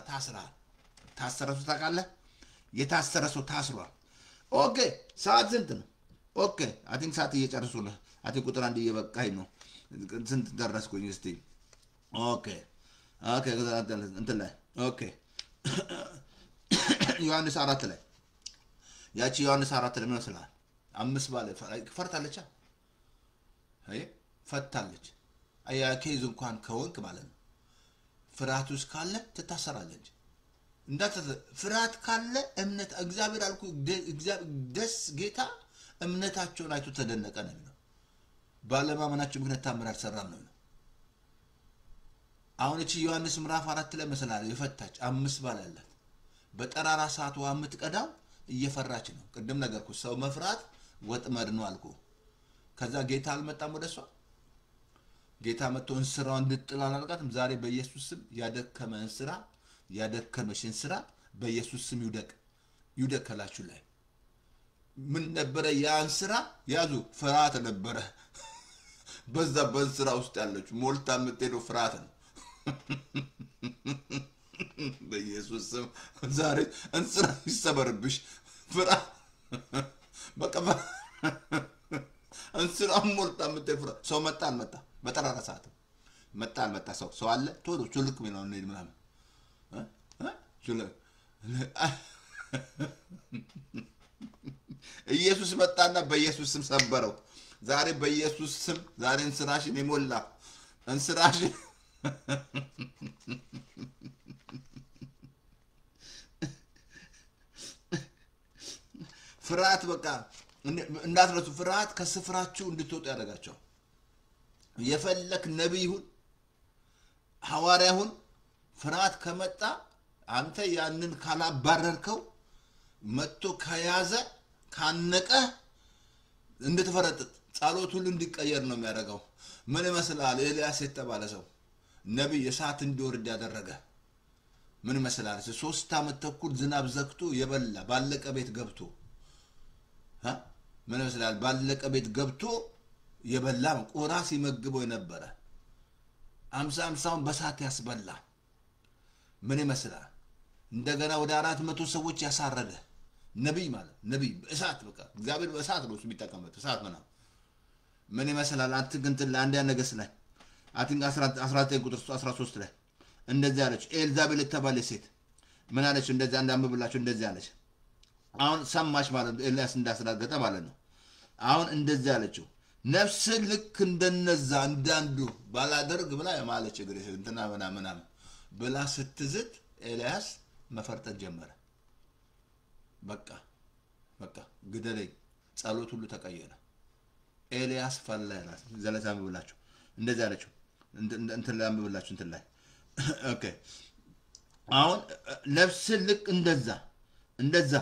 ታሰረሱ ታውቃለህ የታሰረ ሰው ታስሯል ኦኬ ሰዓት ስንት ነው ኦኬ አይ ቲንክ ሰዓት እየጨረሱ ነው አቲ ቁጥር አንድ እየበቃኝ ነው ስንት ደረስኩኝ እስቲ ኦኬ እንትን ላይ ኦኬ ዮሐንስ 4 ላይ ያቺ ዮሐንስ 4 ላይ ምን መስላል 5 ባለ ፈርታለች አይ ፈታለች አያ ኬዝ እንኳን ከወንክ ማለት ነው ፍራቱስ ካለ ትታሰራለች እንዳት ፍራት ካለ እምነት እግዚአብሔር አልኩ ደስ ጌታ እምነታቸውን አይቶ ተደነቀ ነው ባለማመናቸው ምክንያት ታምር አልሰራም ነው አሁን እቺ ዮሐንስ ምዕራፍ 4 ላይ መስላል የፈታች 5 ባል አላት በጠራራ ሰዓት ውሃ የምትቀዳው እየፈራች ነው ቅድም ነገርኩ ሰው መፍራት ወጥመድ ነው አልኩ ከዛ ጌታ አልመጣም ወደሷ ጌታ መጥቶ እንስራው እንድጥል አላልቃትም ዛሬ በኢየሱስ ስም ያደከመን ስራ ያደከመሽን ስራ በኢየሱስ ስም ይውደቅላችሁ ላይ ምን ነበር ያን ስራ ያዙ ፍርሃት ነበር በዛ በስራ ውስጥ ያለች ሞልታ የምትሄደው ፍርሃት ነው በኢየሱስ ስም ዛሬ እንስራ ይሰበርብሽ ፍርሃት በቃ እንስራ ሞልታ የምትሄደው ሰው መጣ አልመጣ በጠራራ ሰዓት መጣ ሰው አለ ቶሎ ቹልክ ምን ነው ምናምን ኢየሱስ መጣና በኢየሱስ ስም ሰበረው ዛሬ በኢየሱስ ስም ዛሬ እንስራሽን ይሞላ እንስራሽ ፍርሃት በቃ እንዳትረሱ ፍርሃት ከስፍራችሁ እንድትወጡ ያደርጋቸው የፈለክ ነብይ ይሁን ሐዋርያ ይሁን ፍርሃት ከመጣ አንተ ያንን ካላባረርከው መጥቶ ከያዘ ካነቀ እንድትፈረጥጥ ጸሎት ሁሉ እንዲቀየር ነው የሚያደርገው ምን መስላል ኤልያስ የተባለ ሰው ነብይ እሳት እንዲወርድ ያደረገ ምን መስላል 3 አመት ተኩል ዝናብ ዘግቶ የበላ ባለቀ ቤት ገብቶ ምን መስላል ባለቀ ቤት ገብቶ የበላ ቆራስ ይመግበው የነበረ 50 በሳት ያስበላ ምን ይመስላል እንደገና ወደ 400 ሰዎች ያሳረደ ነብይ ማለት ነብይ እሳት በቃ እግዚአብሔር በእሳት ነው የሚጠቀመው እሳት ምን ይመስላል አትግንትን ለአንድ ነገስ ላይ አትንጋ 19 ቁጥር 13 ላይ እንደዚህ አለች ኤልዛቤል የተባለ ሴት ምን አለች እንደዚህ አንዳምብላችሁ እንደዚህ አለች አሁን ሰማሽ ማለት ኤልያስ እንዳስራገጠ ማለት ነው አሁን እንደዚህ አለችው ነፍስ ልክ እንደነዛ እንዳንዱ ባላደርግ ብላ ማለች እግሬ እንትና ምናምን ብላ ስትዝት ኤልያስ መፈርጠት ጀመረ በቃ ግደለኝ ጸሎት ሁሉ ተቀየረ ኤልያስ ፈለና ዘለሳም ብላችሁ እንደዚህ አለችው እንትን ላይ አንብብላችሁ እንትን ላይ ኦኬ አሁን ነፍስ ልክ እንደዛ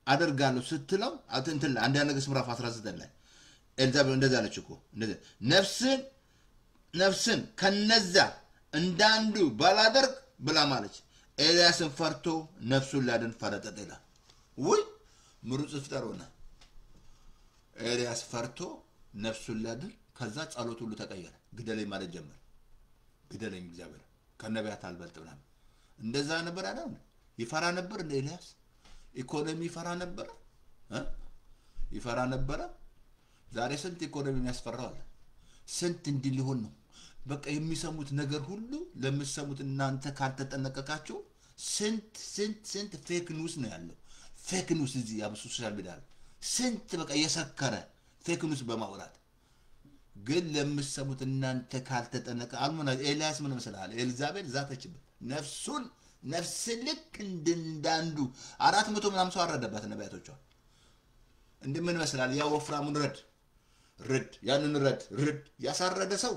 አደርጋለሁ ስትለው እንትን ላይ አንድ ነገስ ምዕራፍ 19 ላይ ኤልዛቤል እንደዛ አለች እኮ እንደዚህ ነፍስን ከነዛ እንዳንዱ ባላደርግ ብላ ማለች ኤልያስን ፈርቶ ነፍሱን ሊያድን ፈረጠጠ ይላል ወይ ምሩጽ ፍጠሮና ኤልያስ ፈርቶ ነፍሱን ሊያድን ከዛ ጸሎት ሁሉ ተቀየረ ግደለኝ ማለት ጀመረ ግደለኝ እግዚአብሔር ከነቢያት አልበልጥ ብላ እንደዛ ነበር አይደል ይፈራ ነበር እንደ ኤልያስ ኢኮኖሚ ይፈራ ነበር ዛሬ ስንት ኢኮኖሚ የሚያስፈራው ስንት እንዲሊሆን ነው በቃ የሚሰሙት ነገር ሁሉ ለምትሰሙት እናንተ ካልተጠነቀቃችሁ ስንት ፌክ ኒውስ ነው ያለው ፌክ ኒውስ እዚህ ያብሱ ሶሻል ሚዲያ ስንት በቃ የሰከረ ፌክ ኒውስ በማውራት ግን ለምትሰሙት እናንተ ካልተጠነቀ አልሞና ኤልያስ ምን መስላል ኤልዛቤል ዛተችበት ነፍስ ልክ እንዳንዱ 400 ምናምን ሰው አረደባት ነቢያቶቿ እንደምን መስላል ያ ወፍራሙን ረድ ያንን ረድ ያሳረደ ሰው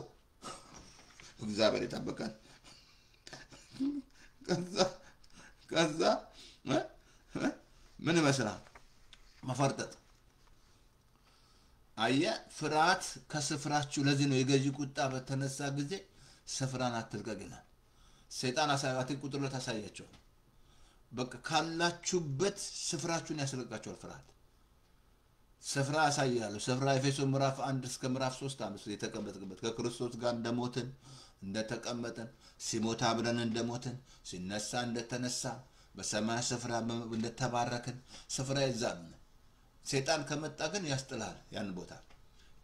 እግዚአብሔር ይጠብቃል ከዛ ምን መስላል መፈርጠጥ አየ ፍርሃት ከስፍራችሁ ለዚህ ነው የገዢ ቁጣ በተነሳ ጊዜ ስፍራን አትልቀቅና ሰይጣን አሳያት ቁጥር ለታሳያቸው በቃ ካላችሁበት ስፍራችሁን ያስለቃችኋል ፍርሃት ስፍራ ያሳያሉ ስፍራ ኤፌሶን ምዕራፍ 1 እስከ ምዕራፍ 3 አምስት የተቀመጥንበት ከክርስቶስ ጋር እንደሞትን እንደተቀመጠን ሲሞት አብረን እንደሞትን ሲነሳ እንደተነሳ በሰማይ ስፍራ እንደተባረክን ስፍራ ይዛል ሰይጣን ከመጣ ግን ያስጥላል ያን ቦታ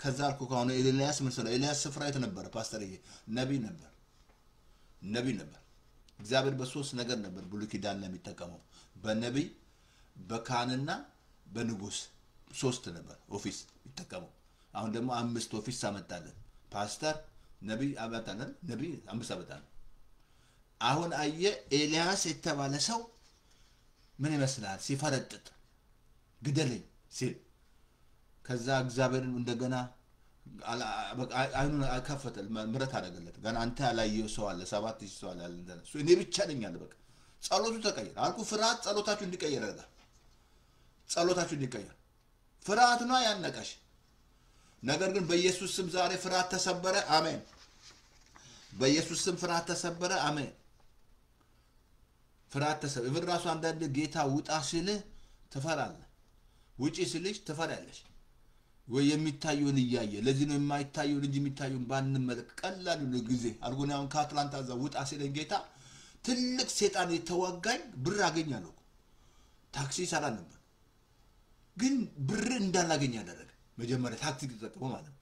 ከዛ አልኩ ካሁን ኤልያስ መስለ ኤልያስ ስፍራ የተነበረ ፓስተርዬ ነብይ ነበር እግዚአብሔር በሶስት ነገር ነበር ብሉይ ኪዳን ላይ የሚጠቀመው በነብይ በካህንና በንጉስ ሶስት ነበር ኦፊስ ይተከሙ አሁን ደግሞ አምስት ኦፊስ አመጣለን ፓስተር ነብይ አመጣለን ነብይ አምስት አመጣለን አሁን አየ ኤልያስ የተባለ ሰው ምን ይመስላል ሲፈረጥጥ ግደለኝ ሲል ከዛ እግዚአብሔር እንደገና አይኑን አከፈተል ምረት አደረገለት ገና አንተ ያላየው ሰው አለ 7000 ሰው አለ እሱ እኔ ብቻ ነኝ አለ በቃ ጸሎቱ ተቀየረ አልኩ ፍርሃት ጸሎታችሁ እንዲቀየር አለ ጸሎታችሁ እንዲቀየር ፍርሃት ነው ያነቀሽ ነገር ግን በኢየሱስ ስም ዛሬ ፍርሃት ተሰበረ አሜን በኢየሱስ ስም ፍርሃት ተሰበረ አሜን ፍርሃት ተሰበረ እብራሱ አንዳንድ ጌታ ውጣ ሲል ተፈራለህ ውጪ ሲልሽ ተፈራለሽ ወይ የሚታየውን ይያየ ለዚህ ነው የማይታየውን እንጂ የሚታየውን ባንመለክ ቀላል ነው ጊዜ አልጎናውን ከአትላንታ ዛ ውጣ ሲለኝ ጌታ ትልቅ ሰይጣን የተዋጋኝ ብር አገኛለሁ ታክሲ ሰራ ነበር ግን ብር እንዳላገኝ ያደረገ መጀመሪያ ታክሲ ተጠቅሞ ማለት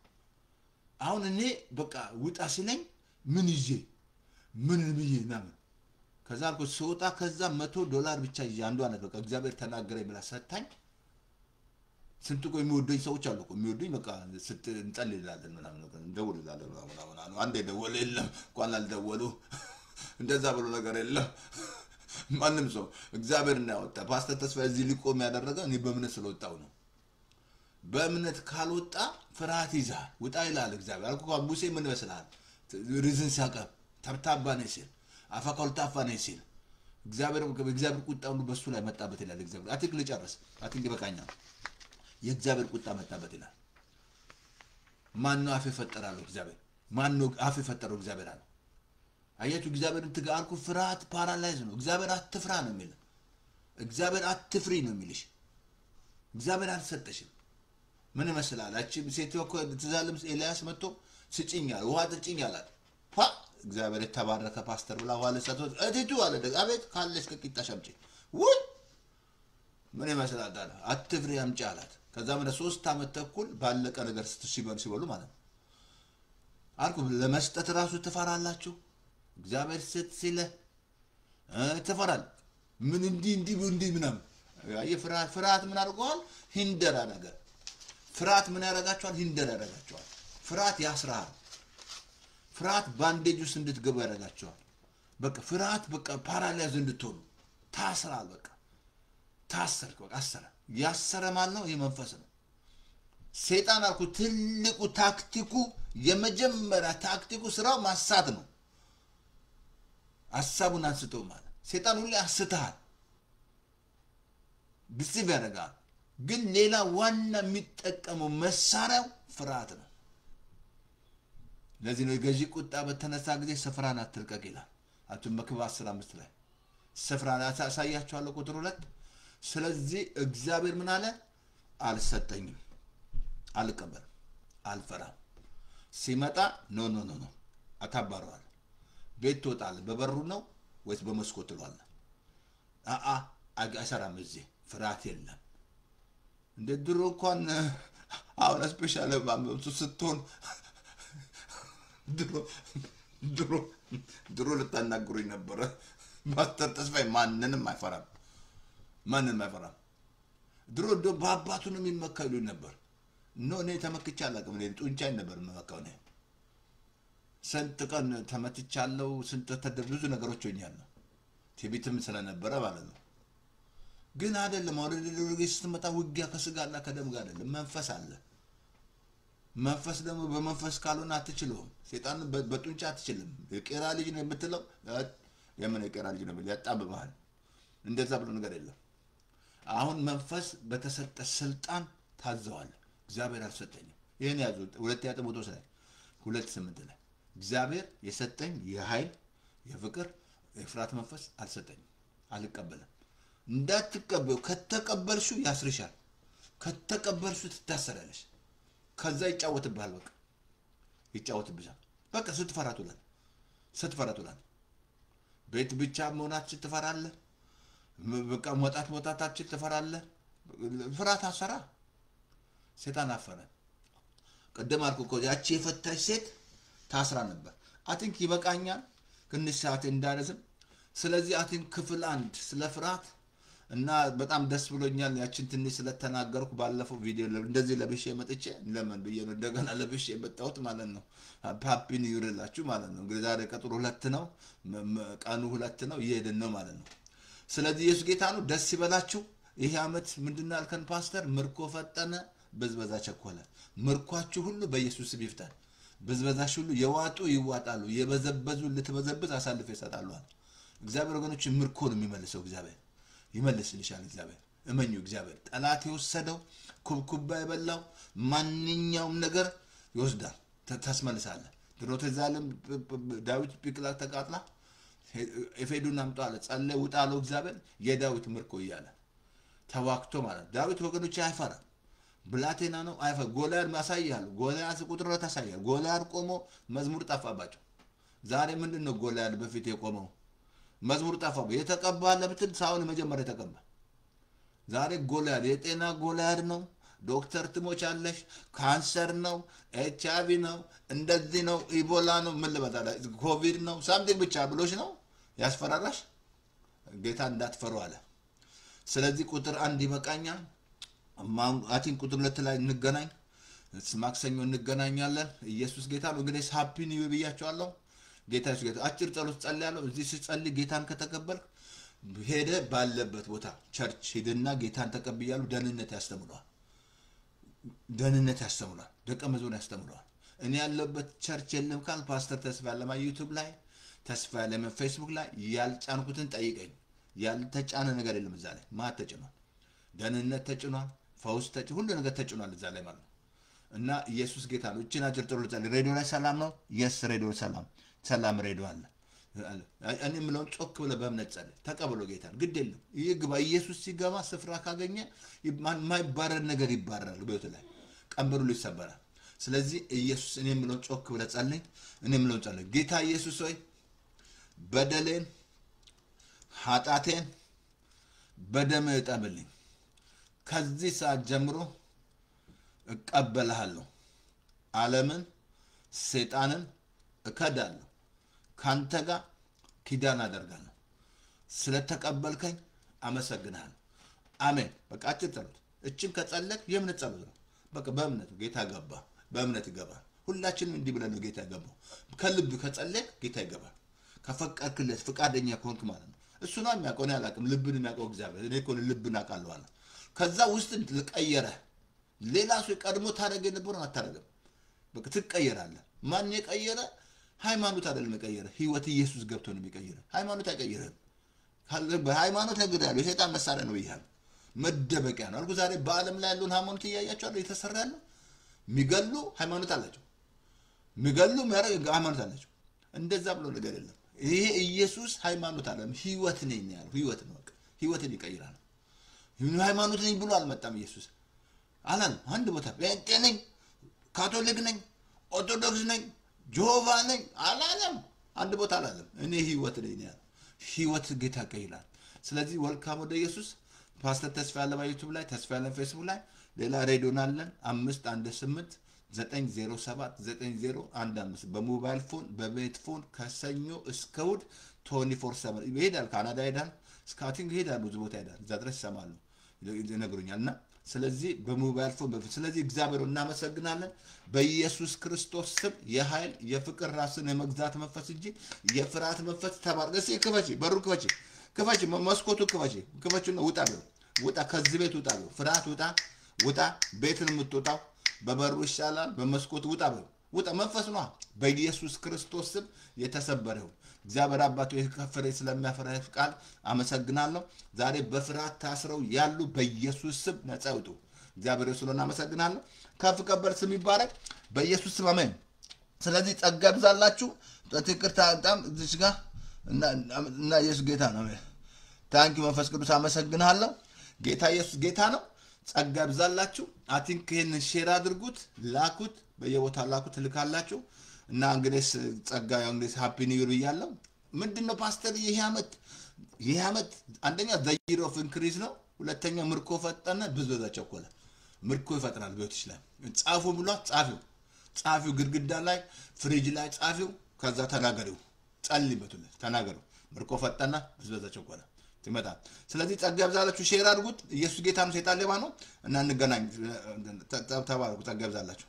አሁን እኔ በቃ ውጣ ሲለኝ ምን ይዤ ምን ብዬና ከዛ አልኩ ሰውጣ ከዛ $100 ብቻ ይዤ አንዱ አለ በቃ እግዚአብሔር ተናገረኝ ብላ ሰጣኝ ስንት ቆይ የሚወደኝ ሰዎች አሉ እኮ የሚወደኝ በቃ እንጸልይላለን ምናምን ነው እንደውልላለን ምናምን አንዴ ደወለ የለም እንኳን አልደወሉ እንደዛ ብሎ ነገር የለም ማንም ሰው እግዚአብሔር እንዳወጣ ፓስተር ተስፋ እዚህ ሊቆም ያደረገው እኔ በእምነት ስለወጣው ነው በእምነት ካልወጣ ፍርሃት ይዛል ውጣ ይላል እግዚአብሔር አልኩ ሙሴ ምን ይመስላል ሪዝን ሲያቀብ ተብታባ ነው ሲል አፋካልታፋ ነው ሲል እግዚአብሔር ቁጣው በሱ ላይ መጣበት ይላል እግዚአብሔር አትክ ልጨርስ አትክ ይበቃኛል የእግዚአብሔር ቁጣ መጣበት ይላል ማን ነው አፍ ይፈጠራል እግዚአብሔር ማን ነው አፍ ይፈጠረው እግዚአብሔር አለ አያችሁ እግዚአብሔርን ትጋልኩ ፍርሃት ፓራላይዝ ነው እግዚአብሔር አትፍራ ነው የሚል እግዚአብሔር አትፍሪ ነው የሚልሽ እግዚአብሔር አልሰጠሽም ምን ይመስላል አቺ ሴትዮ እኮ ትዛለም ኤልያስ መጥቶ ስጭኛል ውሃ ትጭኛል እግዚአብሔር የተባረከ ፓስተር ብላ ዋለ ሰጥቶት እቲቱ አለ አቤት ካለሽ ከቂጣ ሸምጪ ወይ ምን ይመስላል አለ አትፍሪ አምጪ አላት ከዛ ምን 3 ዓመት ተኩል ባለቀ ነገር ሲበሉ ማለት ነው አልኩ ለመስጠት ራሱ ትፈራላችሁ እግዚአብሔር ሲለ ትፈራል ምን እንዲ ምናምን ፍርሃት ምን አድርጓል ሂንደራ ነገር ፍርሃት ምን ያረጋቸዋል ሂንደራ ያረጋቸዋል ፍርሃት ያስራል ፍርሃት ባንዴጅ ውስጥ እንድትገቡ ያረጋቸዋል በቃ ፍርሃት በቃ ፓራላይዝ እንድትሆኑ ታስራል በቃ ታሰርክ በቃ አሰረ ያሰረ ማለት ነው የመንፈስ ነው ሰይጣን አልኩ ትልቁ ታክቲኩ የመጀመሪያ ታክቲኩ ስራው ማሳት ነው ሐሳቡን አንስቶ ማለት ሰይጣን ሁሉ ያስተሃል ዲሲቭ ያደርጋል ግን ሌላ ዋና የሚጠቀመው መሳሪያው ፍርሃት ነው ለዚህ ነው የገዢ ቁጣ በተነሳ ጊዜ ስፍራን አትልቀቅ ይላል አቱም መክብብ 15 ላይ ስፍራን አሳያችኋለሁ ቁጥር 2 ስለዚህ እግዚአብሔር ምን አለ አልሰጠኝም አልቀበልም አልፈራም ሲመጣ ኖ አታባረዋል ቤት ትወጣል በበሩ ነው ወይስ በመስኮት ትሏል አይሰራም እዚህ ፍርሃት የለም እንደ ድሮ እንኳን አሁን ስፔሻል ማምጡ ስትሆን ድሮ ልታናግሩኝ ነበር ማስተር ተስፋዬ ማንንም አይፈራም ድሮ በአባቱ ነው የሚመካሉኝ ነበር እኔ ተመክቼ አላውቅም እኔ ጡንቻዬን ነበር የምመካው እኔ ስንት ቀን ተመትቻለሁ ስንት ብዙ ነገሮች ሆኛለሁ ቲቢትም ስለነበረ ማለት ነው ግን አይደለም ወደ ስትመጣ ውጊያ ከስጋና ከደም ጋር አይደለም መንፈስ አለ መንፈስ ደግሞ በመንፈስ ካልሆነ አትችልም ሰይጣን በጡንቻ አትችልም የቄራ ልጅ ነው የምትለው የምን የቄራ ልጅ ነው ያጣብባል እንደዛ ብሎ ነገር የለም አሁን መንፈስ በተሰጠ ስልጣን ታዘዋል እግዚአብሔር አልሰጠኝም ይሄን ያዙት ሁለተኛ ጢሞቴዎስ ላይ 2:8 ላይ እግዚአብሔር የሰጠኝ የኃይል የፍቅር የፍርሃት መንፈስ አልሰጠኝም አልቀበልም እንዳትቀበሉ ከተቀበልሹ ያስርሻል ከተቀበልሹ ትታሰራለሽ ከዛ ይጫወትብሃል በቃ ይጫወትብሻል በቃ ስትፈራቱላል ቤት ብቻ መሆናችሁ ትፈራለህ በቃ መውጣታችሁ ትፈራለህ ፍርሃት አሰራ ሰይጣን አፈረ ቀደም አልኩ እኮ ያቺ የፈታች ሴት ታስራ ነበር አትንክ ይበቃኛል ትንሽ ሰዓት እንዳረዝም ስለዚህ አትንክ ክፍል 1 ስለ ፍርሃት እና በጣም ደስ ብሎኛል ያቺን ትንሽ ስለተናገርኩ ባለፈው ቪዲዮ እንደዚህ ለብሼ መጥቼ ለምን ብዬ ነው እንደገና ለብሼ መጣሁት ማለት ነው ሃፒ ኒው ይር ላችሁ ማለት ነው እንግዲህ ዛሬ ቀጥሮ 2 ነው ቀኑ 2 ነው ይሄድን ነው ማለት ነው ስለዚህ ኢየሱስ ጌታ ነው ደስ ይበላችሁ ይሄ አመት ምንድነው አልከን ፓስተር ምርኮ ፈጠነ በዝበዛ ቸኮለ ምርኳችሁ ሁሉ በኢየሱስ ስም ይፍታል በዝበዛሽ ሁሉ የዋጡ ይዋጣሉ የበዘበዙ ልትበዘብዝ አሳልፈ ይሰጣሉ እግዚአብሔር ወገኖች ምርኮ ነው የሚመልሰው እግዚአብሔር ይመልስልሻል እግዚአብሔር እመኙ እግዚአብሔር ጠላት የወሰደው ኩብኩባ የበላው ማንኛውም ነገር ይወስዳል ተስመልሳለ ድሮ ተዛለም ዳዊት ቢቅላ ተቃጥላ ኤፌዱን አምጣ አለ ጸለ ውጣለው እግዚአብሔር የዳዊት ምርኮ ይያለ ተዋክቶ ማለት ዳዊት ወገኖች አይፈራ ብላቴና ነው አይፈራ ጎልያድ ማሳያል ጎልያድ ቁጥር ተሳያል ጎልያድ ቆሞ መዝሙር ጠፋባቸው ዛሬ ምንድነው ጎልያድ በፊት የቆመው መዝሙር ጠፋው የተቀባለ ብትል ሳውል መጀመሪያ ተቀባ ዛሬ ጎልያድ የጤና ጎልያድ ነው ዶክተር ትሞቻለሽ ካንሰር ነው ኤችአይቪ ነው እንደዚህ ነው ኢቦላ ነው ምን ልበታለ ኮቪድ ነው ሳምቲንግ ብቻ ብሎሽ ነው ያስፈራራሽ ጌታ እንዳትፈሩ አለ ስለዚህ ቁጥር 1 ይበቃኛል አቲን ቁጥር 2 ላይ እንገናኝ ማክሰኞ እንገናኛለን ኢየሱስ ጌታ ነው እንግዲህ ሃፒ ኒው ይር ብያቸዋለሁ ጌታ ኢየሱስ ጌታ አጭር ጸሎት ጸልያለሁ እዚህ ሲጸልይ ጌታን ከተቀበልክ ሄደ ባለበት ቦታ ቸርች ሄደና ጌታን ተቀበያሉ ደህንነት ያስተምራል ደቀ መዝሙር ያስተምራል እኔ ያለበት ቸርች የለም ካል ፓስተር ተስፋ ያለማ ዩቲዩብ ላይ ተስፋ ያለማ ፌስቡክ ላይ ያልጫንኩትን ጠይቀኝ ያልተጫነ ነገር የለም እዛ ላይ ማት ተጭኗል ደህንነት ተጭኗል ፈውስ ሁሉ ነገር ተጭኗል እዛ ላይ ማለት እና ኢየሱስ ጌታ ነው እቺና ጭርጥሩ ጸልይ ሬዲዮ ላይ ሰላም ነው የስ ሬዲዮ ሰላም ሬዲዮ አለ እኔ ምለው ጮክ ብለ በእምነት ጸልይ ተቀበሉ ጌታን ግድ የለም ይግባ ኢየሱስ ሲገባ ስፍራ ካገኘ ማይባረር ነገር ይባረራል በህይወት ላይ ቀንበሩ ሊሰበራል ስለዚህ ኢየሱስ እኔ ምለው ጮክ ብለ ጸልይ እኔ ምለው ጸልይ ጌታ ኢየሱስ ሆይ በደሌን ኃጢአቴን በደም እጠብልኝ ከዚህ ሰዓት ጀምሮ እቀበልሃለሁ ዓለምን ሰይጣንን እከዳለሁ ካንተ ጋር ኪዳን አደርጋለሁ ስለተቀበልከኝ አመሰግናለሁ አሜን በቃ አትጠሩት እችን ከጸለክ የምን ጸሎት ነው በቃ በእምነት ጌታ ገባ በእምነት ይገባል ሁላችንም እንዲህ ብለን ነው ጌታ ገባው ከልብ ከጸለክ ጌታ ይገባል ከፈቀድክለት ፍቃደኛ ከሆንክ ማለት ነው እሱ ነው የሚያውቀው ነው ያላቅም ልብን የሚያውቀው እግዚአብሔር እኔ እኮ ልብን አውቃለሁ አለ ከዛ ውስጥ ልቀየረ ሌላ ሰው ቀድሞ ታረገ ነበር አታረገም በቃ ትቀየራለህ ማን የቀየረ ሃይማኖት አይደለም የቀየረ ህይወት ኢየሱስ ገብቶ ነው የሚቀየረ ሃይማኖት አይቀየርም በሃይማኖት ነገር ያለው የሰይጣን መሳሪያ ነው ይያል መደበቂያ ነው አልኩ ዛሬ በአለም ላይ ያለውን ሃይማኖት ያያያቸው የተሰራ ያለው ሚገሉ ሃይማኖት አላቸው ሚገሉ ማረግ ሃይማኖት አላቸው እንደዛ ብሎ ነገር የለም ይሄ ኢየሱስ ሃይማኖት አይደለም ህይወት ነኝ ያለው ህይወት ነው በቃ ህይወትን ይቀይራል ሃይማኖት ነኝ ብሎ አልመጣም ኢየሱስ አላል አንድ ቦታ ጴንጤ ነኝ ካቶሊክ ነኝ ኦርቶዶክስ ነኝ ጆሆቫ ነኝ አላለም አንድ ቦታ አላለም እኔ ህይወት ነኝ ያለው ህይወት ጌታ ቀይራል ስለዚህ ወልካም ወደ ኢየሱስ ፓስተር ተስፋ ያለ በዩቲዩብ ላይ ተስፋ ያለ ፌስቡክ ላይ ሌላ ሬዲዮ አለን 518 907 9015 በሞባይል ፎን በቤት ፎን ከሰኞ እስከ እሑድ 24/7 ይሄዳል ካናዳ ይሄዳል ስካቲንግ ይሄዳል ብዙ ቦታ ይሄዳል እዛ ድረስ ይሰማሉ ይነግሩኛልና ስለዚህ በሞባይል ፎን ስለዚህ እግዚአብሔር እናመሰግናለን በኢየሱስ ክርስቶስ ስም የኃይል የፍቅር ራስን የመግዛት መንፈስ እንጂ የፍርሃት መንፈስ ተባረከ ከፈቺ በሩ ከፈቺ መስኮቱ ከፈቺ ነው ውጣ ከዚህ ቤት ውጣ ፍርሃት ውጣ ቤትን የምትወጣው በበሩ ይሻላል በመስኮቱ ውጣ መንፈስ ነው በኢየሱስ ክርስቶስ ስም የተሰበረው እግዚአብሔር አባቱ የከፈረ ስለሚያፈራህ ቃል አመሰግናለሁ ዛሬ በፍርሃት ታስረው ያሉ በኢየሱስ ስም ነፃ ይውጡ እግዚአብሔር ስለሆነ አመሰግናለሁ ከፍ ከበር ስም ይባረክ በኢየሱስ ስም አሜን ስለዚህ ጸጋ ይብዛላችሁ ተትክርታ በጣም እዚህ ጋር እና ኢየሱስ ጌታ ነው ታንኪ መንፈስ ቅዱስ አመሰግናለሁ ጌታ ኢየሱስ ጌታ ነው ጸጋ ይብዛላችሁ አቲንክ ይሄን ሼር አድርጉት ላኩት በየቦታው ላኩት ልካላችሁ እና እንግዲህ ጸጋ ያው እንግዲህ ሃፒ ኒው ይር ይያለው ምንድነው ፓስተር ይሄ አመት አንደኛ ዘይሮ ኦፍ ኢንክሪዝ ነው ሁለተኛ ምርኮ ፈጠነ ብዙ ቸኮለ ምርኮ ይፈጥራል በህይወትሽ ላይ ጻፉ ብሎ ጻፊው ግድግዳ ላይ ፍሪጅ ላይ ጻፊው ከዛ ተናገሩ ጸልይበት ተናገሩ ምርኮ ፈጠነ ብዙ ቸኮለ ትመጣ ስለዚህ ጸጋ ይብዛላችሁ ሼር አድርጉት ኢየሱስ ጌታ ነው ሰይጣን ሌባ ነው እና እንገናኝ ተባረኩ ጸጋ ይብዛላችሁ